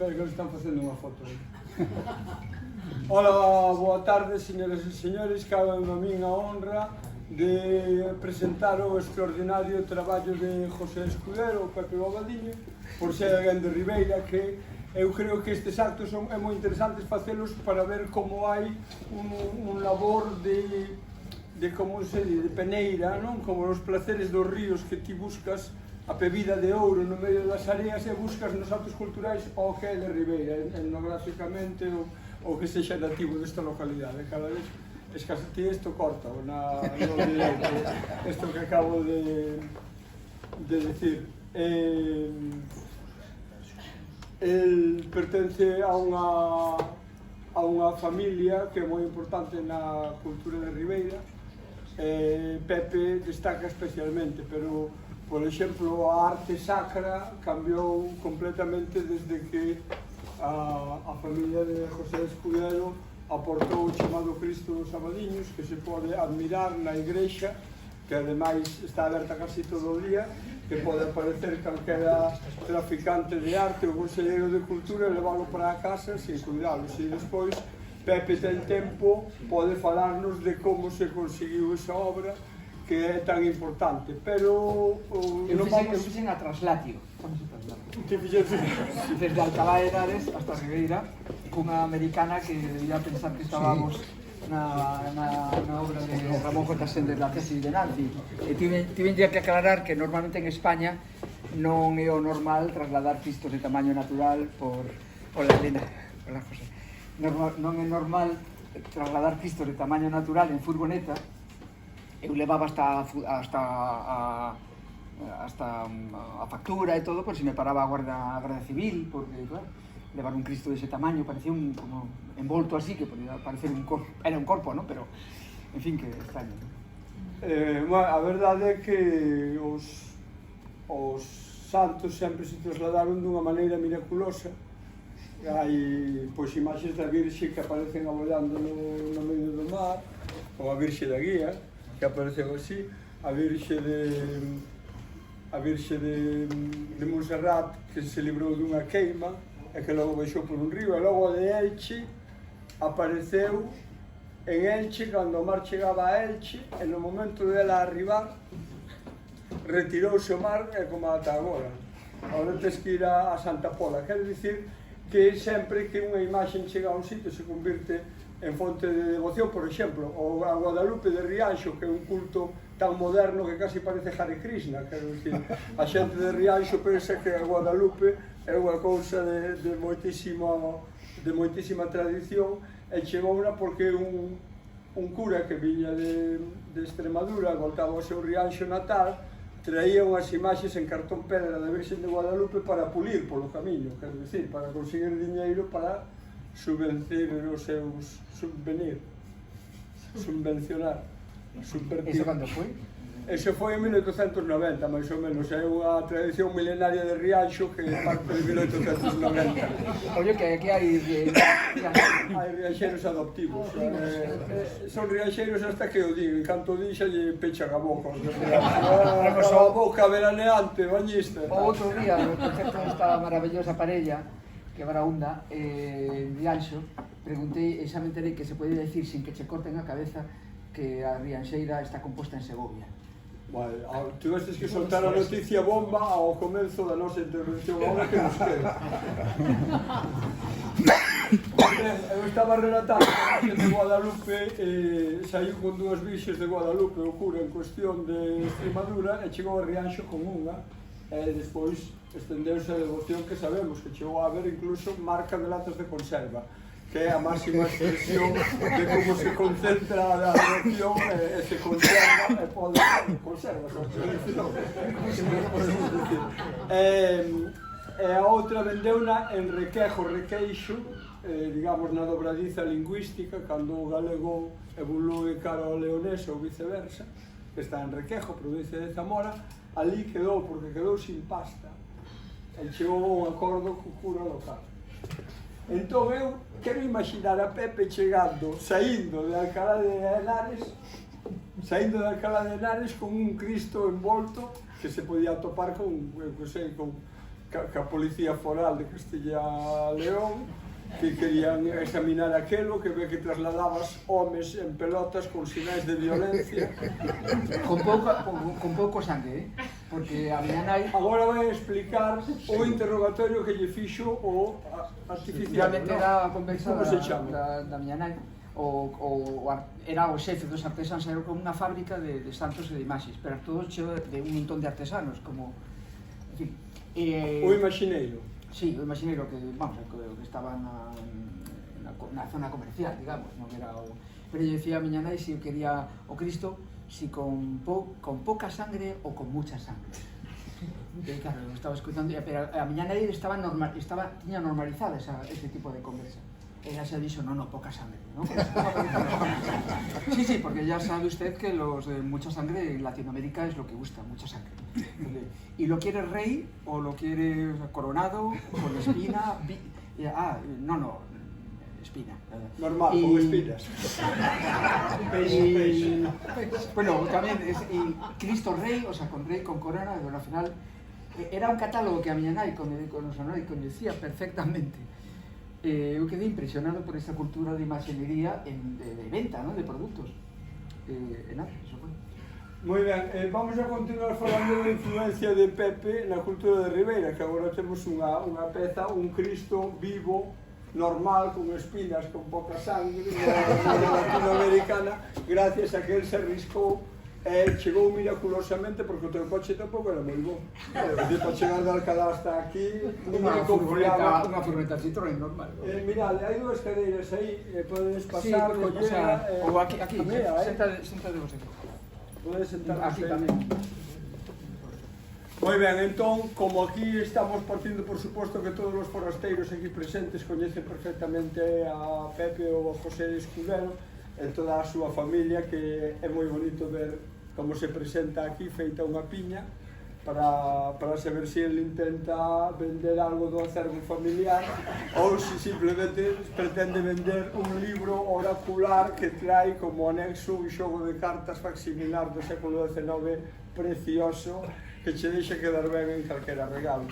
Espero que nos están facendo unha foto. Ola, boa tarde, señoras e señores. Cabe a min a honra de presentar o extraordinario traballo de José Escudero, o Pepe Bobadiño, por ser alguén de Ribeira, que eu creo que estes actos son moi interesantes facelos para ver como hai un labor de como se di, de peneira, non? Como os placeres dos ríos que ti buscas a pebida de ouro no medio das areas e buscas nos actos culturais o que é de Ribeira, etnográficamente o que sexa nativo desta localidade. Cada vez escasete isto corta no directo, isto que acabo de decir. El pertence a unha familia que é moi importante na cultura de Ribeira. Pepe destaca especialmente, pero por exemplo, a arte sacra cambiou completamente desde que a familia de José Escudero aportou o chamado Cristo dos Abadiños, que se pode admirar na igrexa, que ademais está aberta casi todo o día, que pode aparecer calquera traficante de arte ou conselleiro de cultura e leválo para a casa sin cuidalos. E despois, Pepe ten tempo, pode falarnos de como se conseguiu esa obra, que é tan importante, pero eu fixen a traslatio. Que fixen? Desde Alcalá de Henares hasta Ribeira, cunha americana que debía pensar que estábamos na obra de Ramón J. Sender, da tesis de Nancy. E tiven que aclarar que normalmente en España non é o normal trasladar pistos de tamaño natural por la Elena. Hola, José. Non é normal trasladar pistos de tamaño natural en furgoneta. Eu levaba hasta a factura e todo, por se me paraba a Guardia Civil, porque, claro, levar un Cristo dese tamaño parecía como envolto así, que podía parecer un corpo, era un corpo, ¿no? Pero, en fin, que extraño, ¿no? A verdade é que os santos sempre se trasladaron dunha maneira miraculosa. Hai, pois, imaxes da Virxe que aparecen abollando no medio do mar, ou a Virxe da Guía, que apareceu así, a Virxe de Montserrat, que se librou dunha queima e que logo baixou por un río, e logo a de Elche apareceu en Elche cando o mar chegaba a Elche, e no momento dela arribar retirouse o mar e como ata agora. Agora tens que ir a Santa Pola, quer dicir que sempre que unha imaxe chega a un sitio se convirte en fonte de devoción. Por exemplo, o Guadalupe de Rianxo, que é un culto tan moderno que casi parece Hare Krishna, quero dicir, a xente de Rianxo pensa que a Guadalupe é unha cousa de moitísima tradición, e chegouna porque un cura que viña de Extremadura, voltaba ao seu Rianxo natal, traía unhas imaxes en cartón pedra da Virxen de Guadalupe para pulir polo camiño, quero dicir, para conseguir diñeiro para subvencionar os seus subvencionar, subvertir. Eso cando foi? Eso foi en 1890, máis ou menos. É unha tradición milenaria de Rianxo que parte de 1890. Oye, que aquí hai rianxeiros adoptivos. Son rianxeiros hasta que o din, en canto din xa lle pechan a boca. A boca veraneante, bañista. O outro día, no concerto desta maravillosa parella que Baraunda, Rianxo, preguntei, e xa me enterei que se pode decir sin que che corten a cabeza que a Rianxeira está composta en Segovia. Vale, tivestes que soltar a noticia bomba ao comenzo da nosa intervención, agora que nos queda. Eu estaba relatando a Virxe de Guadalupe, saiu con dúas virxes de Guadalupe, o cura en cuestión de Extremadura, e chegou a Rianxo con unha, e despois estendeuse a devoción que sabemos, que chegou a haber incluso marca de latas de conserva, que é a máxima expresión de como se concentra a devoción e se conserva, e pode conserva, e a outra vendeuna en Requejo, Requeixo, digamos na dobradiza lingüística, cando o galego evolúe cara ao leonés ou viceversa, que está en Requejo, provincia de Zamora, ali quedou, porque quedou sin pasta. E chegou un acordo co cura local. Entón eu quero imaginar a Pepe chegando, saindo de Alcalá de Henares con un Cristo envolto que se podía topar con ca Policía Foral de Castilla León, que querían examinar aquelo, que ve que trasladabas homes en pelotas con sinais de violencia. Con pouco sangue, porque a miña nai... Agora vai explicar o interrogatorio que lle fixo o artificial, Realmente era a conversa como se chama? da miña nai. Era o xefe dos artesáns, era como unha fábrica de santos e de imaxes, pero todo cheo de un montón de artesanos, como... En fin, o imaxineiro. Sí, o imaxineiro que, vamos, que estaba na zona comercial, digamos, non era o... Pero eu dicía a miña nai se eu quería o Cristo, si con poca sangre ou con mucha sangre. E claro, eu estaba escutando, pero a miña nai tiña normalizada ese tipo de conversa. Ella se dixo, no, poca sangre, ¿no? Sí, porque ya sabe usted que los de mucha sangre en Latinoamérica es lo que gusta, mucha sangre. ¿Y lo quiere rey o lo quiere coronado, con espina? No, espina. Normal, con espinas. Bueno, también y Cristo rey, o sea, con rey, con corona, pero al final era un catálogo que a miña nai coñecía perfectamente. Eu quedei impresionado por esta cultura de imaxinería de venta, ¿no? De productos. Nada, eso foi. Moi ben, vamos a continuar falando da influencia de Pepe na cultura de Ribeira, que agora temos unha peza, un Cristo vivo, normal, con espinas, con poca sangre, latinoamericana, gracias a que él se arriscou e chegou miraculosamente, porque o teu coche tampouco era moi bom. Para chegar de Alcalá hasta aquí, Unha furgoneta Citroën normal. Mirad, hai dúas cadeiras aí, podes pasar, collera... Ou aquí, senta de vos aquí. Podes sentar aquí tamén. Moi ben, entón, como aquí estamos partindo, por suposto, que todos os forasteiros aquí presentes coñecen perfectamente a Pepe ou a José Escudero e toda a súa familia, que é moi bonito ver como se presenta aquí, feita unha piña, para saber se ele intenta vender algo do acervo familiar ou se simplemente pretende vender un libro oracular que trae como anexo un xogo de cartas facsimilar do século XIX precioso, que che deixa quedar ben en calquera regalo.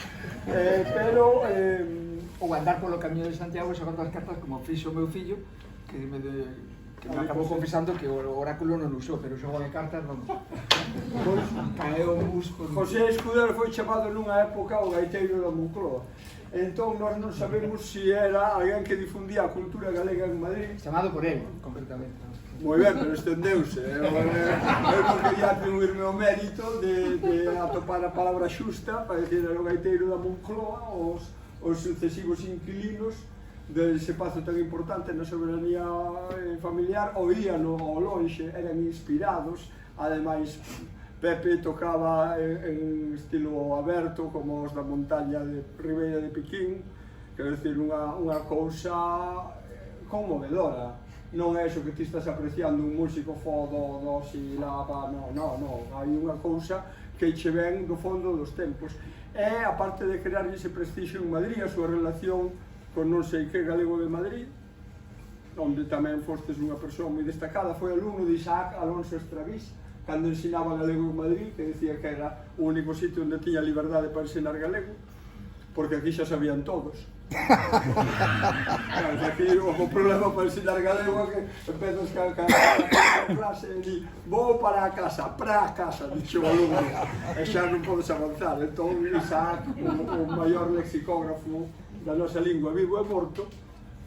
Ou andar polo camiño de Santiago sacando as cartas como fixo o meu fillo, que me acabou confesando que o oráculo non usou, pero o xogo de cartas non. Caeu un bus. José Escudero foi chamado nunha época o gaiteiro da Moncloa. Entón, nós non sabemos se era alguén que difundía a cultura galega en Madrid. Chamado por ele, concretamente. Moi ben, pero estendeuse. Eu non quería atribuirme o mérito de atopar a palabra xusta para decir era o gaiteiro da Moncloa, os sucesivos inquilinos dese pazo tan importante na soberanía familiar, oían ao lonxe, eran inspirados, ademais Pepe tocaba en estilo aberto, como os da montaña de Ribeira de Piquín, quero dicir, unha cousa conmovedora. Non é iso que ti estás apreciando un músico fodo, do, si, lava, non, hai unha cousa que che ven do fondo dos tempos. E, aparte de crear ese prestixio en Madrid, a súa relación con non sei que galego de Madrid, onde tamén fostes unha persoa moi destacada, foi alumno de Isaac Alonso Estravís, cando ensinaba galego en Madrid, que decía que era o único sitio onde tiña liberdade para ensinar galego, porque aquí xa sabían todos. Aquí o problema para ensinar galego é que empezas a clase e di vou para a casa, dixo o alumno, e xa non podes avanzar. Entón Isaac, o maior lexicógrafo da nosa lingua, vivo e morto,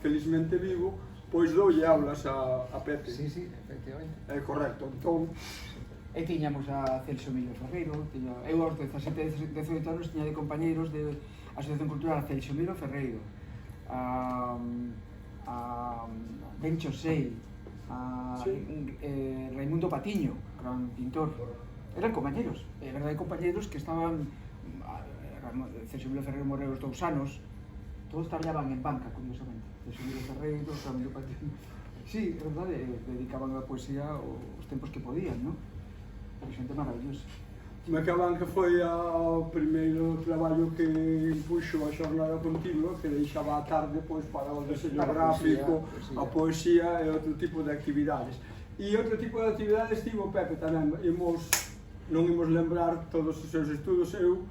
felizmente vivo, pois doulle aulas a Pepe. Sí, efectivamente. É correcto, entón... E tiñamos a Celso Emilio Ferreiro, eu aos 17, 18 anos tiña de compañeiros de Asociación Cultural Celso Emilio Ferreiro, a Ben Chosei, a Raimundo Patiño, gran pintor. Eran compañeros, é verdade, compañeiros que estaban... Celso Emilio Ferreiro morreu os 2 anos, todos traballaban en banca, curiosamente. Celso Emilio Ferreiro, Raimundo Patiño... Sí, é verdade, dedicaban a poesía os tempos que podían, non? Pero xente maravillosa. Macaban que foi o primeiro traballo que impuxo a xornada continua, que deixaba a tarde pois, para o deseño gráfico, a poesía e outro tipo de actividades. E outro tipo de actividades tivo Pepe tamén. Non imos lembrar todos os seus estudos. Eu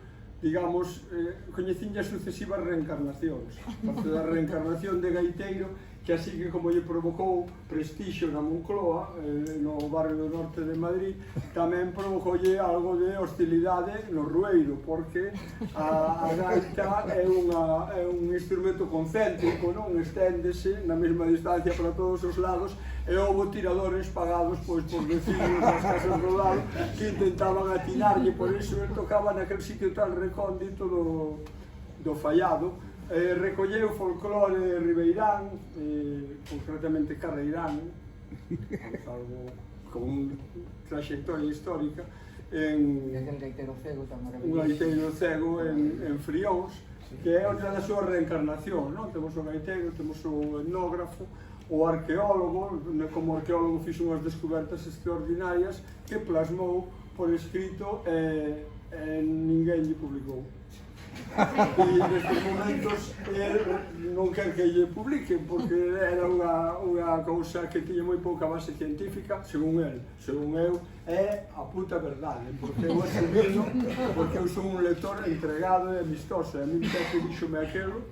digamos, coñecín as sucesivas reencarnacións. Parte da reencarnación de gaiteiro, que así que como lle provocou prestixio na Moncloa, no barrio do norte de Madrid, tamén provocoulle algo de hostilidade no Rueiro, porque a gaita é un instrumento concéntrico, non? Esténdese na mesma distancia para todos os lados, e houve tiradores pagados pois por vecinos das casas do lado que intentaban atinarlle, por iso ele tocaba naquele sitio tan recóndito do Fallado. Recolleu folclore ribeirán, concretamente carreirán, algo con trayectoria histórica, un gaiteiro cego tan maravilloso. Un gaiteiro cego en Frións, que é outra da súa reencarnación, non? Temos o gaiteiro, temos o etnógrafo, o arqueólogo, como arqueólogo fixo unhas descobertas extraordinarias que plasmou por escrito e ninguén lle publicou. E nestes momentos non quer que lle publiquen porque era unha cousa que tiña moi pouca base científica, según el. Según eu, é a puta verdade, porque eu asumino, porque eu son un lector entregado e amistoso, e a mí Pepe díxome aquelo,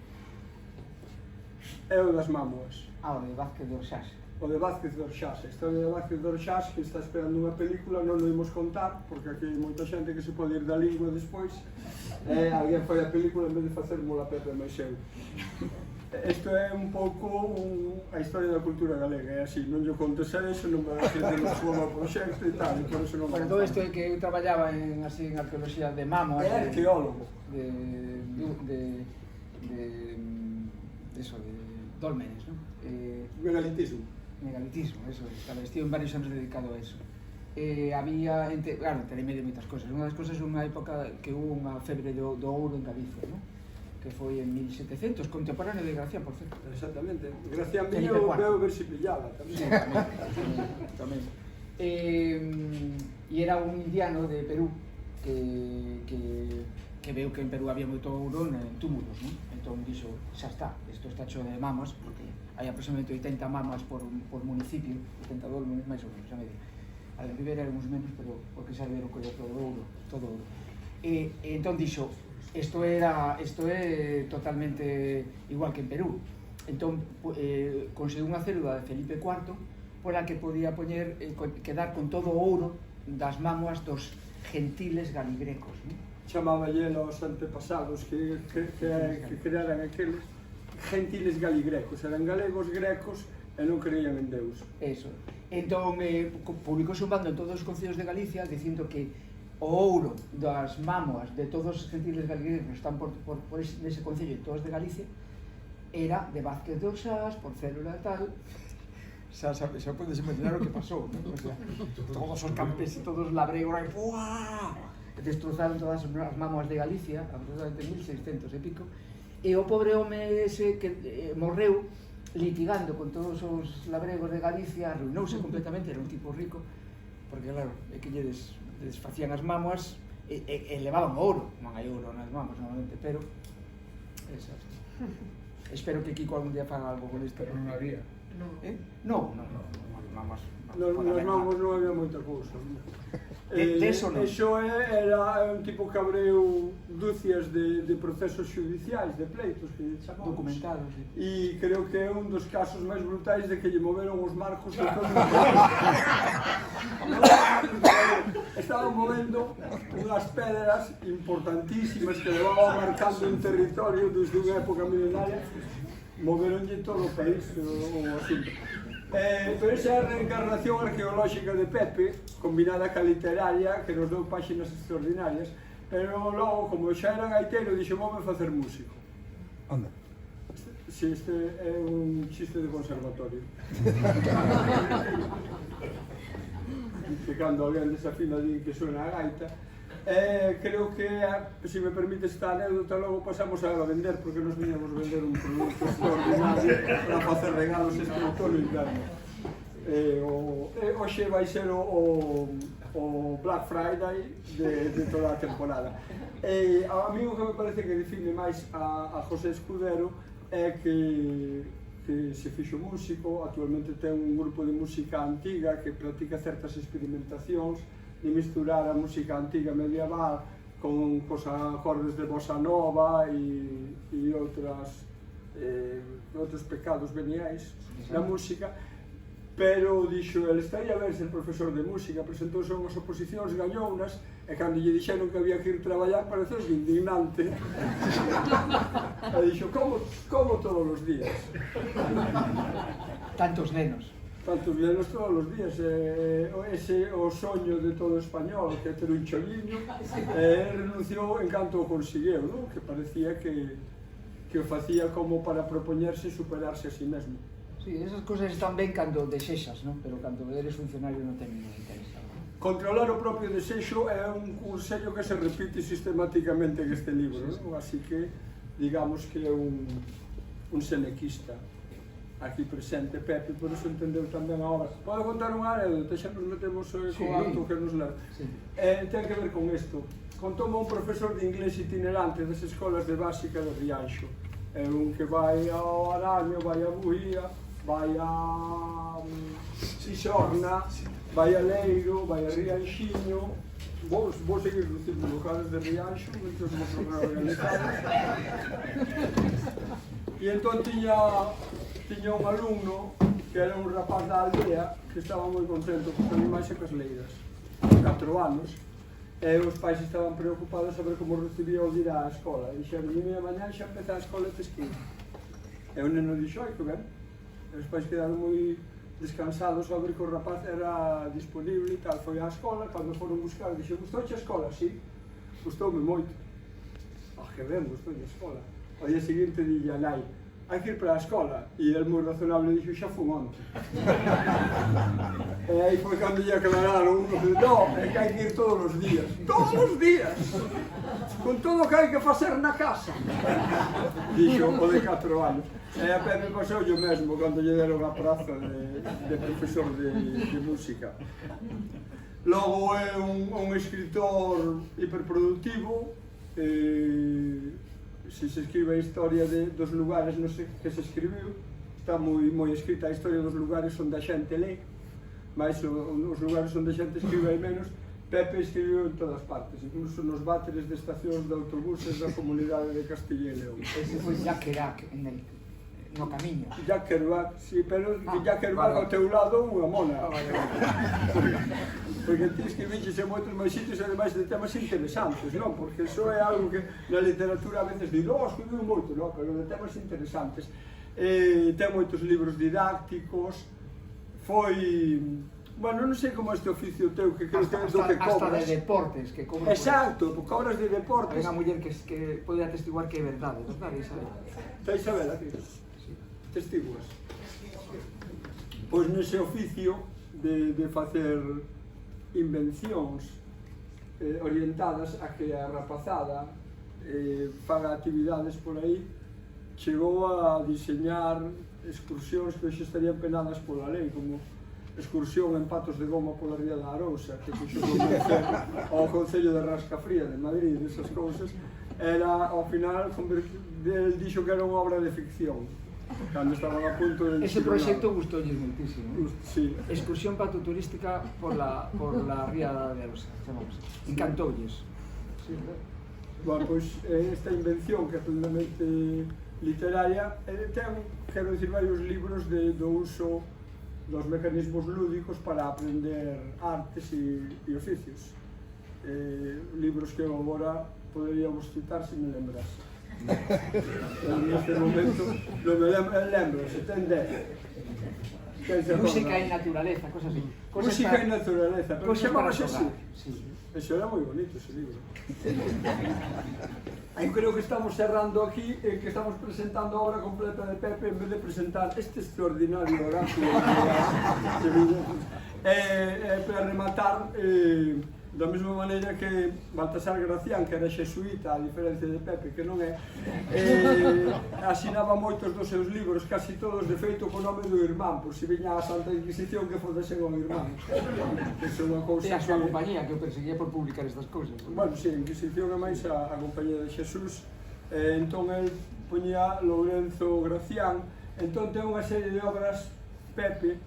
é o das mámoas. O de Vázquez de Orxás. O de Vázquez de Orxás, a historia de Vázquez de Orxás, que está esperando unha película, non o imos contar, porque aquí hai moita xente que se pode ir da lingua despois, e alguén foi a película en vez de facermola a Pepe máis eu. Isto é un pouco a historia da cultura galega, é así, non lle contes a eso, non vai a ser de nos como proxecto e tal, e por eso non... Bueno, todo isto é que eu traballaba en arqueoloxía de Mamos. É arqueólogo. De dólmenes, non? Megalitismo. Megalitismo, eso, claro, estive en varios anos dedicado a eso. Había, claro, terei medio moitas cosas. Unha das cosas é unha época que hubo unha febre do ouro en Galicia, non? Que foi en 1700, contemporáneo de Gracián, por certo. Exactamente. Gracián viño, veo ver si pillaba tamén. Sí, tamén. E era un indiano de Perú que veu que en Perú había moito ouro en túmulos, non? Entón dixo, xa está, isto está hecho de mamas, porque hai aproximadamente 80 mamas por municipio, 80 dólmenes, máis ou menos, a media. A de Rivera éramos menos, pero porque xa veron que era todo ouro. E entón dixo, isto é totalmente igual que en Perú. Entón conseguiu unha célula de Felipe IV pola que podía quedar con todo o ouro das mamoas dos gentiles galigrecos, non? Chamaballe aos antepasados que crearan aqueles gentiles galigrecos, eran galegos grecos e non creían en Deus. Eso. Entón, publicouse un bando en todos os concellos de Galicia dicindo que o ouro das mamoas de todos os gentiles galigrecos que están por ese concello e todos de Galicia era de Vázquez de Orxás, por célula tal. Xa podes imaginar o que pasou, ¿no? O sea, todos os campes e todos os labregos destrozaron todas as mamoas de Galicia, aproximadamente 1600 e pico, e o pobre home ese que morreu litigando con todos os labregos de Galicia, arruinouse completamente, era un tipo rico, porque claro, é que lle desfacían as mamoas e levaban ouro, non hai ouro nas mamoas normalmente, pero espero que Kiko algún día faga algo con isto. Pero non había. Non, mamoas. Nos mamos non había moita cousa. Eso non. Eso era un tipo que abreu dúcias de procesos judiciais, de pleitos que chamamos. Documentados, sí. E creo que é un dos casos máis brutais de que lle moveron os marcos de todo o estaban movendo unhas pedras importantísimas que levaban marcando un territorio desde unha época milenaria, moveronlle todo o país o asunto. Pero esa é a reencarnación arqueolóxica de Pepe, combinada ca literaria, que nos deu páxinas extraordinarias, pero logo, como xa era gaiteiro, dixo, voume facer músico. Anda. Si, este é un chiste de conservatorio. Que cando alguén desafina di que suena a gaita, creo que, se me permite esta anécdota, logo pasamos a vender, porque nos viñamos vender un produto extraordinario para facer regalos este outono e inverno. Hoxe vai ser o Black Friday de toda a temporada. A mí o que me parece que define máis a José Escudero é que se fixo músico, actualmente ten un grupo de música antiga que practica certas experimentacións de misturar a música antiga medieval con acordes de bossa nova e outros pecados veniais na música, pero dixo, ele estaría ben ser profesor de música, presentouse unhas oposicións, gañounas, e cando lle dixeron que había que ir traballar, pareceu indignante. E dixo, como todos os días? Tantos nenos. Tantos nenos todos os días, ese o soño de todo español, que é ter un choliño, renunciou en canto o conseguiu, non? Que parecía que o facía como para propoñerse superarse a sí mesmo. Sí, esas cosas están ben cando desexas, non? Pero cando eres funcionario non ten ningún interés. Controlar o propio desexo é un consello que se repite sistemáticamente en este libro, non? Así que, digamos que é un senequista aquí presente, Pepe, por eso entendeu tamén a obra. Pode contar unha anécdota, xa nos metemos co acto que nos ler. Ten que ver con isto. Contoume un profesor de inglés itinerante das escolas de básica de Rianxo. É un que vai ao Araño, vai a Buía, vai a Xixorna, vai a Leiro, vai a Rianxiño. Vou seguir dicindo locales de Rianxo, mentre nos vamos organizar. E entón tiña un alumno que era un rapaz da aldea que estaba moi contento con os animais e cas leiras. 4 anos. E os pais estaban preocupados a ver como recibía o ir á escola. E dixeron, e mañá xa empeza a escola de esquí. E o neno dixo, ai, que ben. E os pais quedaron moi descansados a ver que o rapaz era disponible e tal. Foi á escola, cando foron buscar, dixo, gustouche a escola? Sí, gustoume moito. Ah, que ben, gustoulle a escola. O día seguinte dille a nai, hai que ir para a escola. E el moi razonable dixo, xa fun onte. E aí foi cando lle aclararon, no, é que hai que ir todos os días. Todos os días! Con todo o que hai que facer na casa. Dixo o de 4 anos. E a Pepe pasou o mesmo cando lle deron a praza de profesor de música. Logo é un escritor hiperproductivo. Se se escribe a historia dos lugares que se escribiu, está moi escrita a historia dos lugares onde a xente lê, mas os lugares onde a xente escribe hai menos. Pepe escribiu en todas partes, incluso nos váteres de estacións de autobuses da comunidade de Castilla e León. Ese foi Jacques Chirac no camiño. Jacques Chirac, sí, pero Jacques Chirac ao teu lado unha mona. Porque ti escribiches en moitos máis sitios e ademais de temas interesantes, non? Porque iso é algo que na literatura a veces di, escribiu moito, non? Pero de temas interesantes. Ten moitos libros didácticos, foi... Bueno, non sei como este oficio teu, que creo que é do que cobras. Hasta de deportes, que cobras. Exacto, cobras de deportes. Hai unha muller que pode atestiguar que é verdade, verdade, Isabel? Está Isabel aquí? Testiguas. Pois nese oficio de facer invencións orientadas a que a rapazada faga actividades por aí, chegou a diseñar excursións que hoxe estarían penadas pola lei, como excursión en patos de goma pola Ría da Arousa, que fixo convencer ao Concello de Rascafría de Madrid, esas cousas. Era, ao final, el dixo que era unha obra de ficción, cando estaban a punto de... Ese proxecto gustoulle muitísimo. Sí. Excursión patoturística por la Ría da Arousa, chamamos. Encantoulles. Sí, bueno, pois esta invención, que é plenamente literaria, ten, quero dicir, varios libros do uso dos mecanismos lúdicos para aprender artes e oficios. Libros que agora poderíamos citar se me lembrase. Neste momento non me lembro, se ten 10. Música e naturaleza, cosas así. Música e naturaleza, pero chamábase así. Eso era moi bonito, ese libro. Eu creo que estamos cerrando aquí, que estamos presentando a obra completa de Pepe en vez de presentar este extraordinario oráculo. Para rematar, da mesma maneira que Baltasar Gracián, que era xesuíta, a diferencia de Pepe, que non é, asinaba moitos dos seus libros, casi todos de feito co nome do irmán, por si viña a Santa Inquisición que fodesen ao irmán. E a súa compañía, que o perseguía por publicar estas cousas. Bueno, si, a Inquisición é máis a compañía de Xesús. Entón, el poñía Lourenzo Gracián. Entón, ten unha serie de obras, Pepe,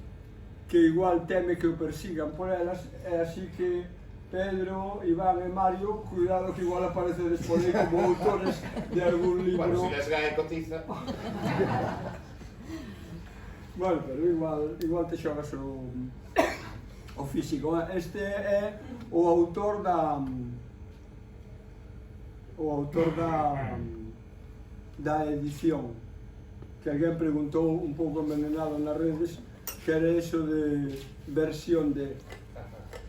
que igual teme que o persigan por elas, e así que Pedro, Iván e Mario, cuidado que igual aparece despois como autores de algún libro. Bueno, si les gae cotiza. Bueno, pero igual te xogas o físico. Este é o autor da edición, que alguén preguntou un pouco envenenado nas redes que era eso de versión de,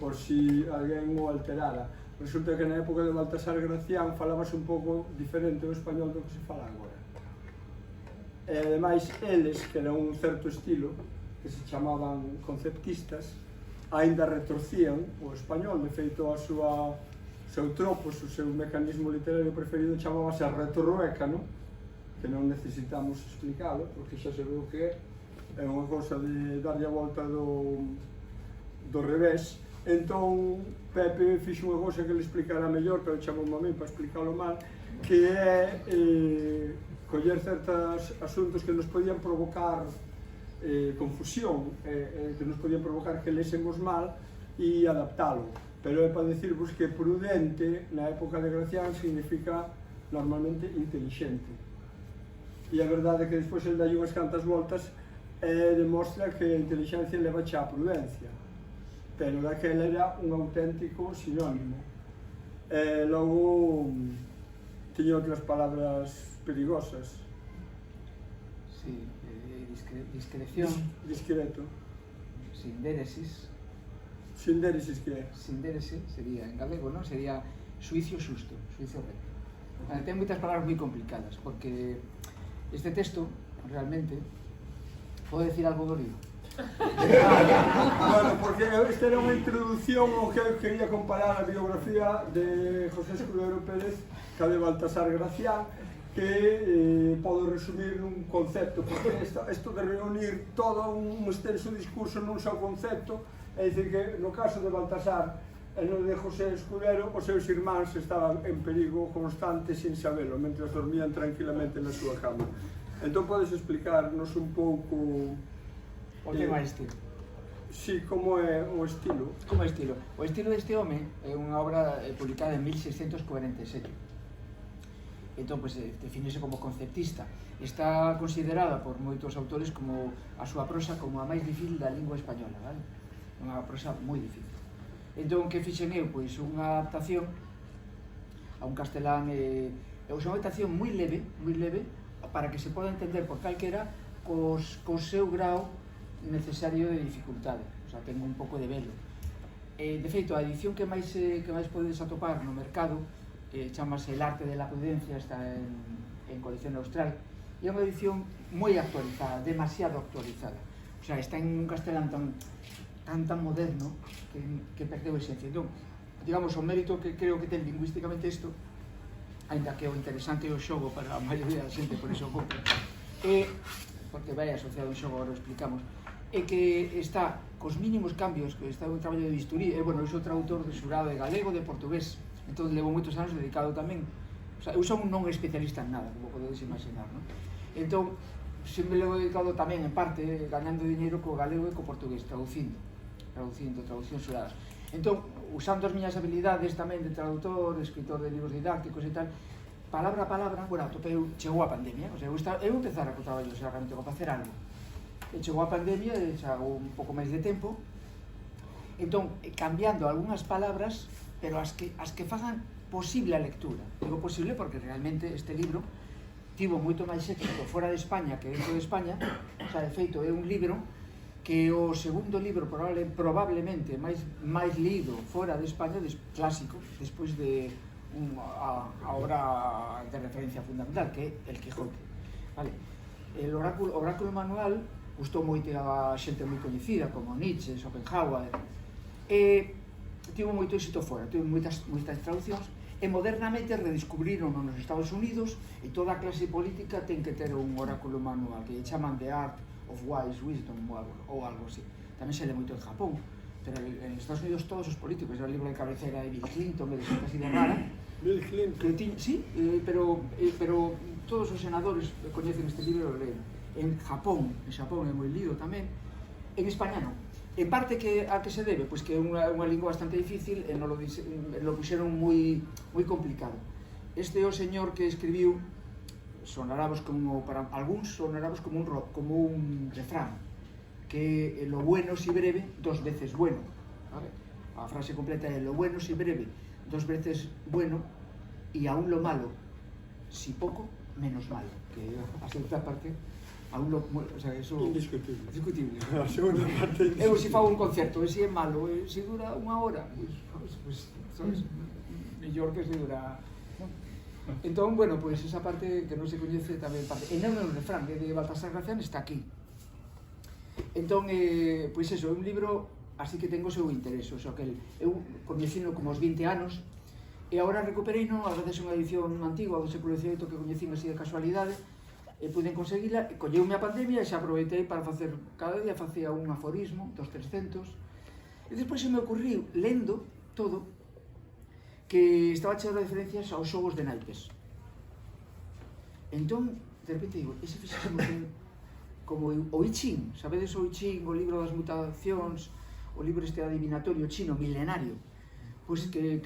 por si alguén o alterara. Resulta que na época de Baltasar Gracián falabas un pouco diferente o español do que se fala agora. E ademais eles, que era un certo estilo, que se chamaban conceptistas, aínda retorcían o español. De feito, o seu tropos, o seu mecanismo literario preferido chamábase a retorrueca, non? Que non necesitamos explicalo, porque xa se veu que é unha cosa de darlle a volta do revés. Entón, Pepe fixo unha cosa que le explicara mellor, pero chamou a min para explicalo mal, que é coller certos asuntos que nos podían provocar confusión, que nos podían provocar que lésemos mal e adaptalo. Pero é para dicirvos que prudente na época de Gracián significa normalmente inteligente. E a verdade é que despois el dai unhas cantas voltas e demostra que a inteligencia leva xa a prudencia, pero daquela era un auténtico sinónimo. E logo tiña outras palabras perigosas. Sí, discreción. Discreto. Sindéresis. Sindéresis que é? Sindérese sería, en galego, non? Sería suicio xusto, suicio recto. Ten moitas palabras moi complicadas, porque este texto, realmente, pode decir algo do libro? Bueno, porque esta era unha introducción ao que eu quería comparar a biografía de José Escudero Pérez ca de Baltasar Gracián, que podo resumir nun concepto, porque isto de reunir todo un extenso discurso nun só concepto, é dicir que no caso de Baltasar e no de José Escudero, os seus irmáns estaban en perigo constante sin sabelo, mentre dormían tranquilamente na súa cama. Entón podes explicarnos un pouco O tema estilo. Sí, como é o estilo? Como é o estilo? O estilo deste home é unha obra publicada en 1647. Entón, pues, definese como conceptista. Está considerada por moitos autores como a súa prosa como a máis difícil da lingua española, vale? Unha prosa moi difícil. Entón, que fixen eu? Pois unha adaptación a un castelán, é unha adaptación moi leve, para que se poda entender por calquera co seu grau necesario de dificultade, o sea, ten un pouco de velo. De feito, a edición que máis podedes atopar no mercado chamase El arte de la prudencia, está en colección austral, e é unha edición moi actualizada, demasiado actualizada. O sea, está en un castelán tan moderno que perdeu esencia. Entón, digamos, o mérito que creo que ten lingüísticamente isto, ainda que o interesante é o xogo para a maioría da xente, por iso o compra, porque vai asociado ao xogo, agora o explicamos, é que está cos mínimos cambios, que está un traballo de bisturí, bueno, eu sou traductor de xurado de galego, de portugués, entón levo moitos anos dedicado tamén, o sea, eu son non especialista en nada, como podedes imaginar, non? Entón, sempre levo dedicado tamén, en parte, gañando dinheiro co galego e co portugués, traducindo xuradas. Entón, usando as miñas habilidades tamén de traductor, de escritor de libros didácticos e tal, palabra a palabra, bueno, chegou a pandemia, o sea, eu empezara co traballo, o sea, realmente, para facer algo. E chegou a pandemia, e chegou un pouco máis de tempo, entón, cambiando algunhas palabras, pero as que fagan posible a lectura. Digo posible porque realmente este libro tivo moito máis éxito fora de España que dentro de España, o sea, de feito, é un libro que o segundo libro probablemente máis lido fora de España, clásico, despois de a obra de referencia fundamental, que é El Quijote. Vale. El oráculo manual gustou moito a xente moi coñecida, como Nietzsche, Schopenhauer, e tivo moito éxito fora, tivo moitas traducións, e modernamente redescubriron nos Estados Unidos, e toda a clase política ten que ter un oráculo manual, que chaman The Art of Wise Wisdom ou algo así. Tamén se le moito en Japón, pero en Estados Unidos todos os políticos, era o libro de cabecera de Bill Clinton, que de xente así de rara. Bill Clinton? Sí, pero todos os senadores coñecen este libro e o leen. En Xapón é moi lido tamén. En España non. En parte a que se debe? Pois que é unha lingua bastante difícil e non lo puxeron moi complicado. Este é o señor que escribiu, sonaramos como, para algúns sonaramos como un refrán, que lo bueno si breve, dos veces bueno. A frase completa é lo bueno si breve, dos veces bueno, e aún lo malo, si poco, menos malo. Que a segunda parte, aún lo... O sea, eso... Indiscutible. Indiscutible. A segunda parte... Eu, se fago un concerto, e se é malo, se dura unha hora, pues, sabes, mellor que se dura... Entón, bueno, pois esa parte que non se coñece tamén parte... E non é un refrán, que de Baltasar Gracián está aquí. Entón, pois eso, é un libro así que tengo o seu interés, o sea, que eu coñecino como aos 20 anos, e agora recupereino, a veces unha edición antigua do século XVIII que coñecín así de casualidade, e puiden conseguila, e colleume a pandemia e xa aproveitei para facer, cada día facía un aforismo, dos 300, e despois se me ocurriu, lendo todo, que estaba cheo de referencias aos xogos de naipes. Entón, de repente digo, ese fixemos como o I Ching, sabedes o I Ching, o libro das mutacións, o libro este adivinatorio chino, milenario, pois que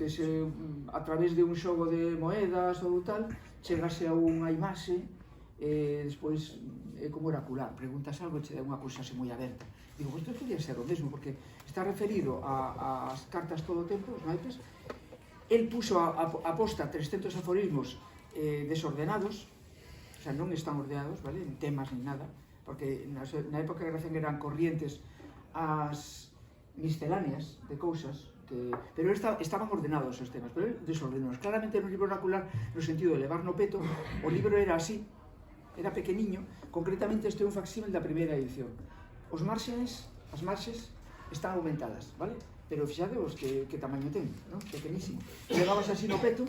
a través de un xogo de moedas ou tal, chegase a unha imaxe, despois é como oracular, preguntas algo e che dá unha cousa así moi aberta. Digo, isto podría ser o mesmo, porque está referido ás cartas todo o tempo, os naipes. El puxo a posta 300 aforismos desordenados, o sea, non están ordenados, vale, en temas ni nada, porque na época de Gracián eran corrientes as misceláneas de cousas, pero estaban ordenados os temas, pero desordenados. Claramente no libro oracular, no sentido de levar no peto, o libro era así, era pequeniño, concretamente este é un facsímil da primeira edición. As marxes están aumentadas, vale? Pero fixadeos que tamaño ten, non? Pequenísimo. Levabas así no peto,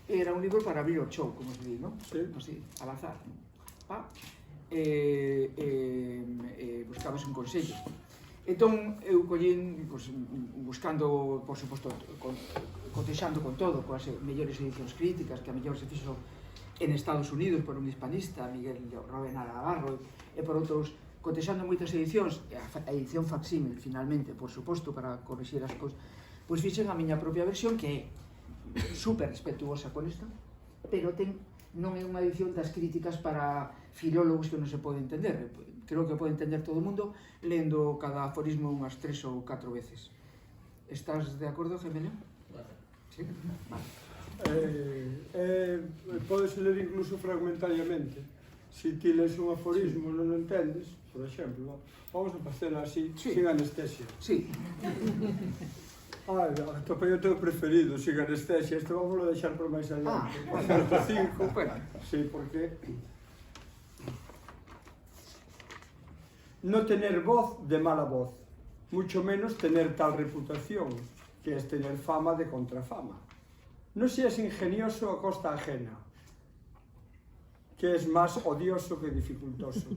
e era un libro para abrir o show, como se di, non? Sí. Así, al azar, non? Buscabas un consello. Entón, eu collín, buscando, por suposto, cotexando con todo, coas mellores edicións críticas, que a mellor se fixo en Estados Unidos por un hispanista, Miguel Robena Navarro, e por outros, cotexando moitas edicións, a edición facsímil, finalmente, por suposto, para corrixir as cousas, pois fixen a miña propia versión, que é super respetuosa con isto, pero non é unha edición das críticas para filólogos que non se pode entender. Creo que pode entender todo o mundo lendo cada aforismo unhas 3 ou 4 veces. Estás de acordo, Gemelo? Vale. Sí? Vale. Podes ler incluso fragmentariamente. Si ti lees un aforismo non o entendes, por exemplo, vamos a facela así, sí, sin anestesia. Sí. Atopei o teu preferido, sin anestesia. Este vamos a deixar por máis adiante. O 105. Bueno. Sí, porque no tener voz de mala voz, mucho menos tener tal reputación, que es tener fama de contrafama. No seas ingenioso a costa ajena, que es más odioso que dificultoso.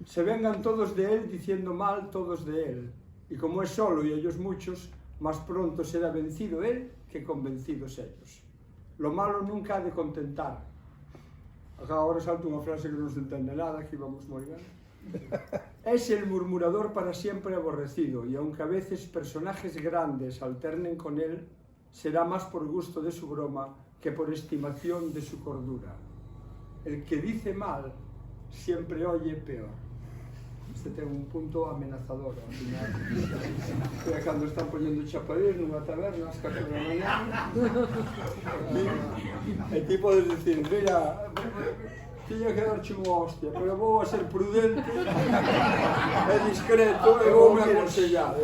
Se vengan todos de él diciendo mal todos de él, y como es solo y ellos muchos, más pronto será vencido él que convencidos ellos. Lo malo nunca ha de contentar. Acá ahora salta unha frase que non se entende nada, aquí vamos moi ben. Es el murmurador para siempre aborrecido, y aunque a veces personajes grandes alternen con él, será más por gusto de su broma que por estimación de su cordura. El que dice mal siempre oye peor. Este ten un punto amenazador ao final. Cando están poñendo chaparís nunha taberna ás 4 da mañana, e ti podes dicir, mira, tiña que darche unha hostia, pero vou a ser prudente e discreto e voume aconsellar.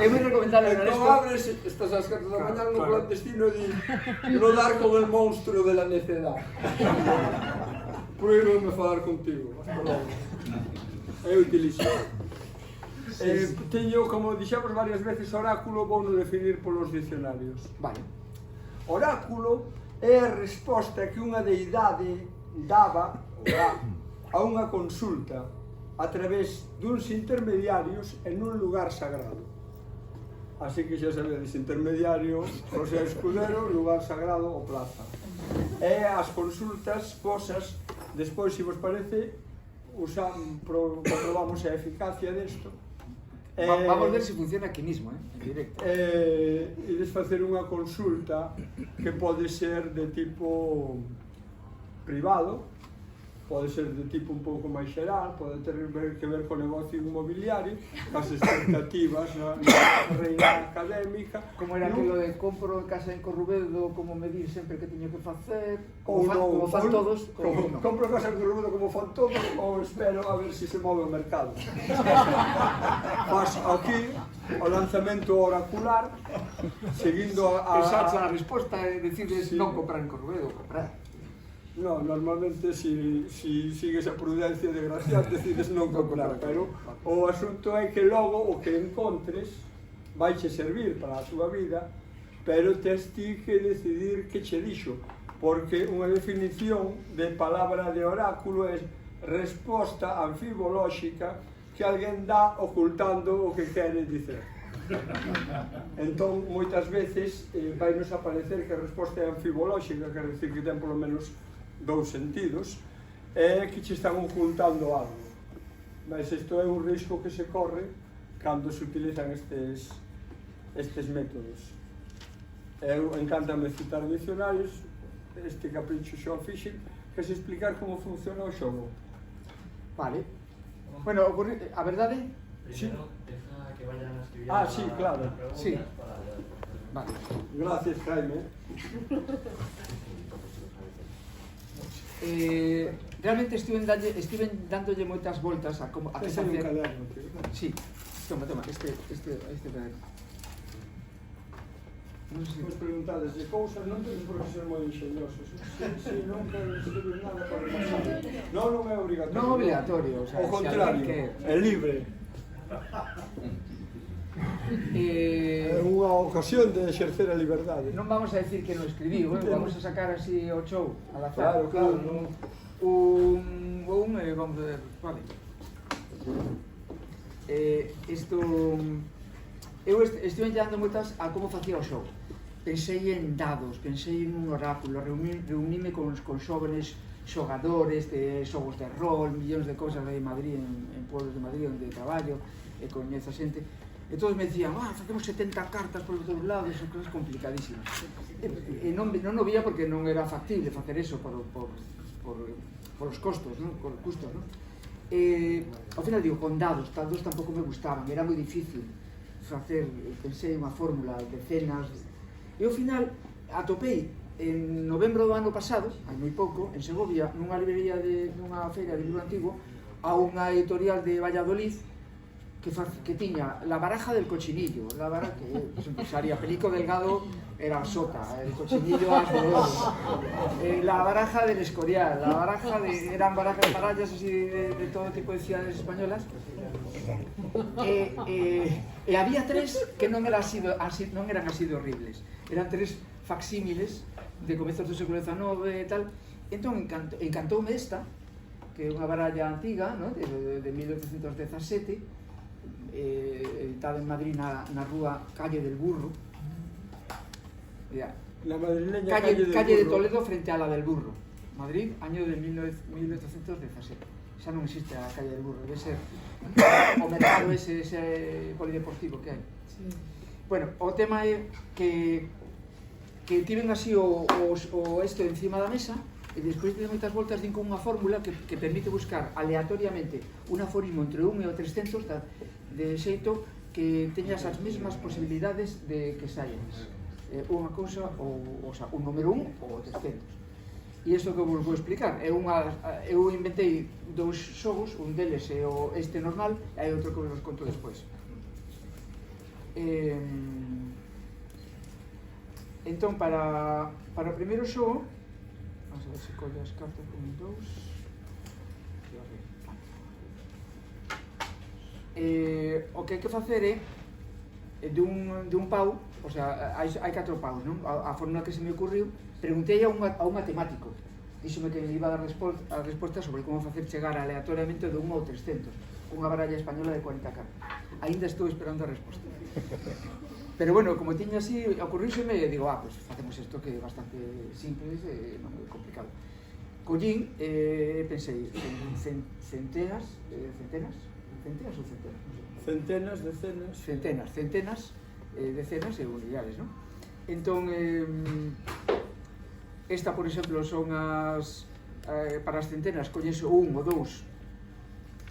É moi recomendable en Entón abres, estás ás 4 da mañana no clandestino e di no dar con el monstruo de la necedad. Prohíbeme falar contigo, hasta logo. É utilísimo. Teño, como dixemos varias veces, oráculo vou non definir polos dicionarios. Vale. Oráculo é a resposta que unha deidade daba a unha consulta a través duns intermediarios en un lugar sagrado. Así que xa sabedes, intermediario, José Escudero, lugar sagrado ou plaza. E as consultas vosas, despois, se vos parece, comprobamos a eficacia desto. Vamos ver se funciona aquí mismo, en directo. Ides facer unha consulta que pode ser de tipo privado, pode ser de tipo un pouco máis xeral, pode ter que ver co negocio inmobiliario, as expectativas na carreira académica. Como era aquilo de compro casa en Corrubedo, como medir sempre que teño que facer, Ou como fan todos, compro casa en Corrubedo como fan todos, ou espero a ver se move o mercado. Fas aquí o lanzamento oracular, seguindo Pensar a resposta e decides non comprar en Corrubedo, comprar. No, normalmente si sigues a prudencia desgraciada decides non comprar, pero o asunto é que logo o que encontres vaiche servir para a túa vida, pero tes ti que decidir que che dixo, porque unha definición de palabra de oráculo é resposta anfibolóxica que alguén dá ocultando o que quere dicer. Entón, moitas veces vai nos aparecer que a resposta é anfibolóxica, quer decir que ten polo menos dous sentidos, é que che están ocultando algo. Mas isto é un risco que se corre cando se utilizan estes métodos. Eu encántame citar dicionarios, este capricho xa o fixen, que se explicar como funciona o xogo. Vale. Bueno, a verdade? Sí. Deja que vayan escribiendo. Sí, claro. Sí. Vale. Gracias, Jaime. Realmente estiven dándolle moitas voltas a que Ese é un facer. caderno, tío. Sí, toma, este caderno. Non sei. Vos preguntades de cousas, non tenes por que ser moi enxeñosos. Si non queres escribir nada para pasar. Non é obrigatorio. Non obligatorio, o sea, ao contrario, é libre. É unha ocasión de exercer a liberdade. Non vamos a decir que non escribiu, vamos a sacar así o show al azar. Claro. Vamos a ver, vale. Isto... Eu estive dando moitas a como facía o show. Pensei en dados, pensei en un oráculo, reuníme con xóvenes xogadores de xogos de rol, millóns de cousas de Madrid, en pueblos de Madrid onde traballo, e coñezo a xente. E todos me decían, facemos 70 cartas por todos lados, son cosas complicadísimas. E non o vía porque non era factible facer eso por os costos, non? Por os custos, non? Ao final digo, con dados tampouco me gustaban, era moi difícil facer, pensei unha fórmula, decenas. E ao final atopei en novembro do ano pasado, hai moi pouco, en Segovia, nunha librería nunha feira de libro antigo, a unha editorial de Valladolid que tiña La baraja del cochinillo, la baraja que empezaría Pelico Delgado era sota, el cochinillo as de oro, la baraja del Escorial, la baraja eran barajas parallas así de todo tipo de ciudades españolas, e había tres que non eran así de horribles, eran tres facsímiles de comezos do século XIX e tal. Entón encantoume esta, que é unha baralla antiga, ¿no? de 1817, editada en Madrid na rúa Calle del Burro, La madrileña calle de Toledo frente a la del Burro, Madrid, año de 1817. Xa non existe a Calle del Burro, debe ser o mercado ese polideportivo que hai. Sí. Bueno, o tema é que tiven así o esto encima da mesa, e despois de moitas voltas din con unha fórmula que permite buscar aleatoriamente un aforismo entre 1 e o 300 de xeito que teñas as mesmas posibilidades de que saian unha cousa, o sea, un número 1 ou 300. E isto que vos vou explicar, eu inventei dous xogos, un deles é este normal e hai outro que vos conto despois. Entón, para o primeiro xogo, vamos a ver se colle as cartas, 1, 2... o que hai que facer é de un pau, o sea, hai 4 paus, non? A fórmula que se me ocurriu, preguntei a un matemático, díxome que me iba a dar a resposta sobre como facer chegar aleatoriamente de 1 ao 300, unha baralla española de 40 cartas. Ainda estou esperando a resposta. Pero bueno, como tiña así, ocurríseme, digo, pues facemos isto que é bastante simple e non é complicado. collín e pensei centenas ou centenas? Centenas, decenas e unidades, non? Entón, esta, por exemplo, son as para as centenas collese un ou dous,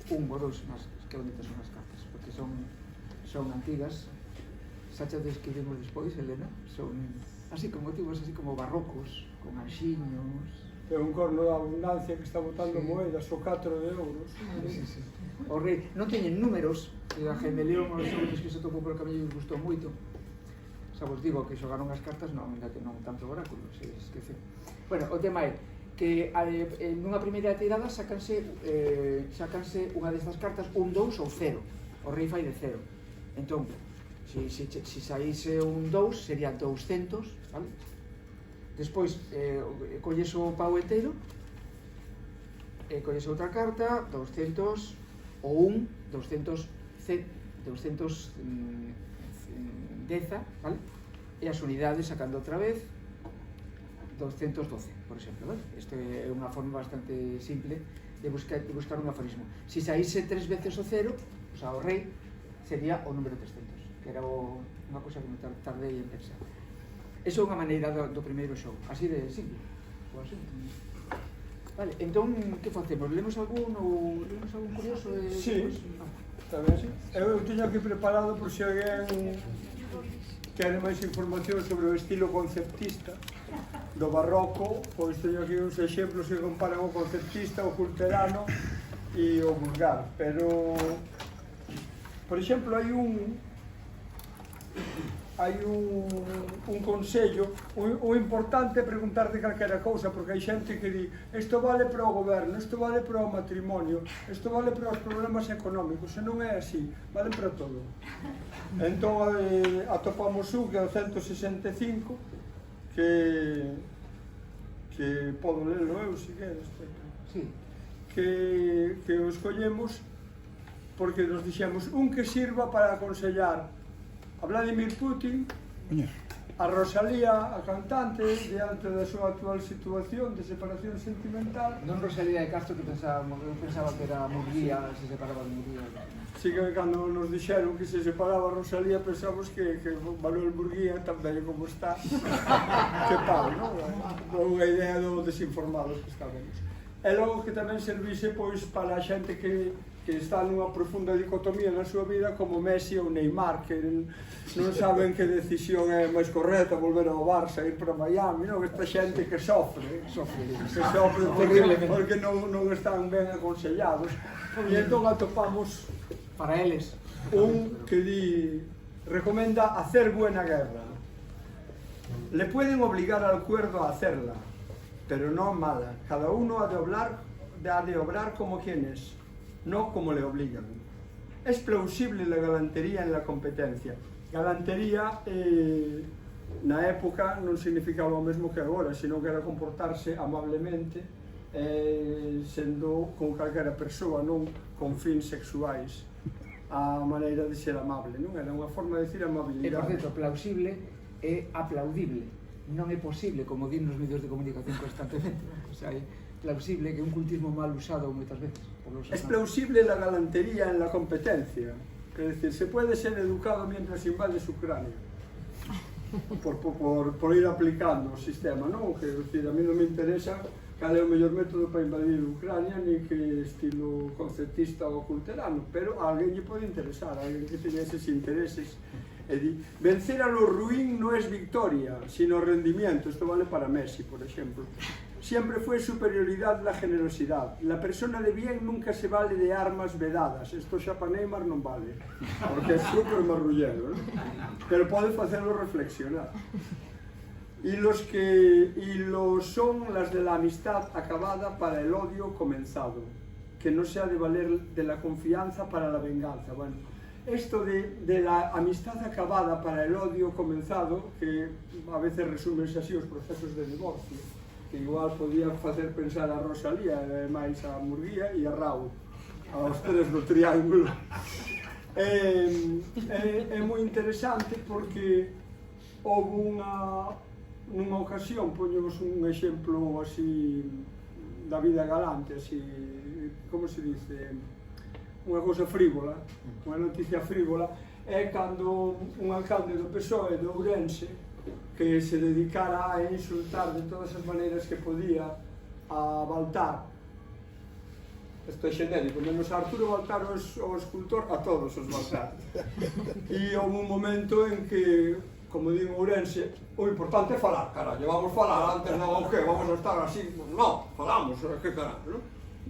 que bonitas son as cartas, porque son antigas. Sachates que vimos despois, Helena? Son así con motivos así como barrocos, con anxiños. É un corno da abundancia que está botando moedas, o 4 de euros. Sí. O rei non teñen números, e a gemelión os outros que se topou por o camiño nos gustou moito. Xa vos digo que xogaron as cartas, non, ainda que non tanto oráculos, se esquece. Bueno, o tema é que nunha primeira tirada sacanse unha destas cartas, un 2 ou 0. O rei fai de 0. Entón, se saíse un 2 sería 200, vale? Despois colles o pau inteiro e colles outra carta, 200 ou 200 deza, vale? E as unidades sacando outra vez 212, por exemplo, vale? Isto é unha forma bastante simple de buscar un aforismo. Se saíse 3 veces o 0, o sea, o rei, sería o número 300, que era unha cosa que me tardei en pensar. Eso é unha maneira do primeiro xogo, así de simple. Vale, entón, que facemos? Lemos algún curioso? Sí, tamén sí. Eu teño aquí preparado por se alguén quere máis información sobre o estilo conceptista do barroco, pois teño aquí uns exemplos que comparan o conceptista, o culterano e o vulgar, pero por exemplo hai un consello, o importante é preguntarte calquera cousa, porque hai xente que di isto vale para o goberno, isto vale para o matrimonio, isto vale para os problemas económicos, e non é así, vale para todo. Entón atopamos un que é o 165, que podo lelo eu, se queres, que o escollemos porque nos dixemos un que sirva para aconsellar a Vladimir Putin, a Rosalía, a cantante, diante da súa actual situación de separación sentimental. Non Rosalía de Castro, que pensaba que era Murguía, se separaba de Murguía. Sí, que cando nos dixeron que se separaba Rosalía pensamos que Manuel Murguía, tan bello como está, que pau, non? Unha idea do desinformados que estábamos. E logo que tamén servise pois para a xente que está nunha profunda dicotomía na súa vida, como Messi ou Neymar, que non saben que decisión é máis correcta, volver ao Barça, ir para Miami, non? Esta xente que sofre porque non están ben aconsellados. E entón atopamos para eles un que recomenda hacer buena guerra. Le pueden obligar al cuerdo a hacerla, pero no mala. Cada uno ha de obrar como quien es, no como le obligan. Es plausible la galantería en la competencia. Galantería na época non significaba o mesmo que agora, sino que era comportarse amablemente, sendo con calquera persoa, non con fins sexuais, a maneira de ser amable, non? Era unha forma de decir amabilidade. E, por certo, plausible é aplaudible, non é posible, como din nos medios de comunicación constantemente. O sea, é plausible, que é un cultismo mal usado moitas veces. Es plausible la galantería en la competencia. Es decir, se puede ser educado mientras invades Ucrania. Por ir aplicando o sistema, non? Que, decir, a mí non me interesa cal é o mellor método para invadir Ucrania, ni que estilo conceptista ou culterano, pero a alguén lle pode interesar, a alguén que teña eses intereses. Vencer a lo ruin no es victoria, sino rendimiento. Esto vale para Messi, por ejemplo. Siempre fue superioridad la generosidad. La persona de bien nunca se vale de armas vedadas. Esto xa para Neymar non vale, porque é super marrullero, ¿no? Pero pode facelo reflexionar. Y los son las de la amistad acabada para el odio comenzado, que no se ha de valer de la confianza para la venganza. Bueno, esto de la amistad acabada para el odio comenzado, que a veces resumen así os procesos de divorcio, que igual podía facer pensar a Rosalía, máis a Murguía e a Raúl, aos tres do triángulo. É moi interesante porque houve nunha ocasión, poñemos un exemplo así da vida galante, así, como se dice, unha cousa frívola, unha noticia frívola, é cando un alcalde do PSOE de Ourense que se dedicara a insultar de todas as maneiras que podía a Baltar. Isto é xenérico, menos a Arturo Baltar, o escultor, a todos os Baltar. E houve un momento en que, como digo Ourense, o importante é falar, carallo, vamos falar antes, non, o que, vamos a estar así, non, falamos, que carallo, non?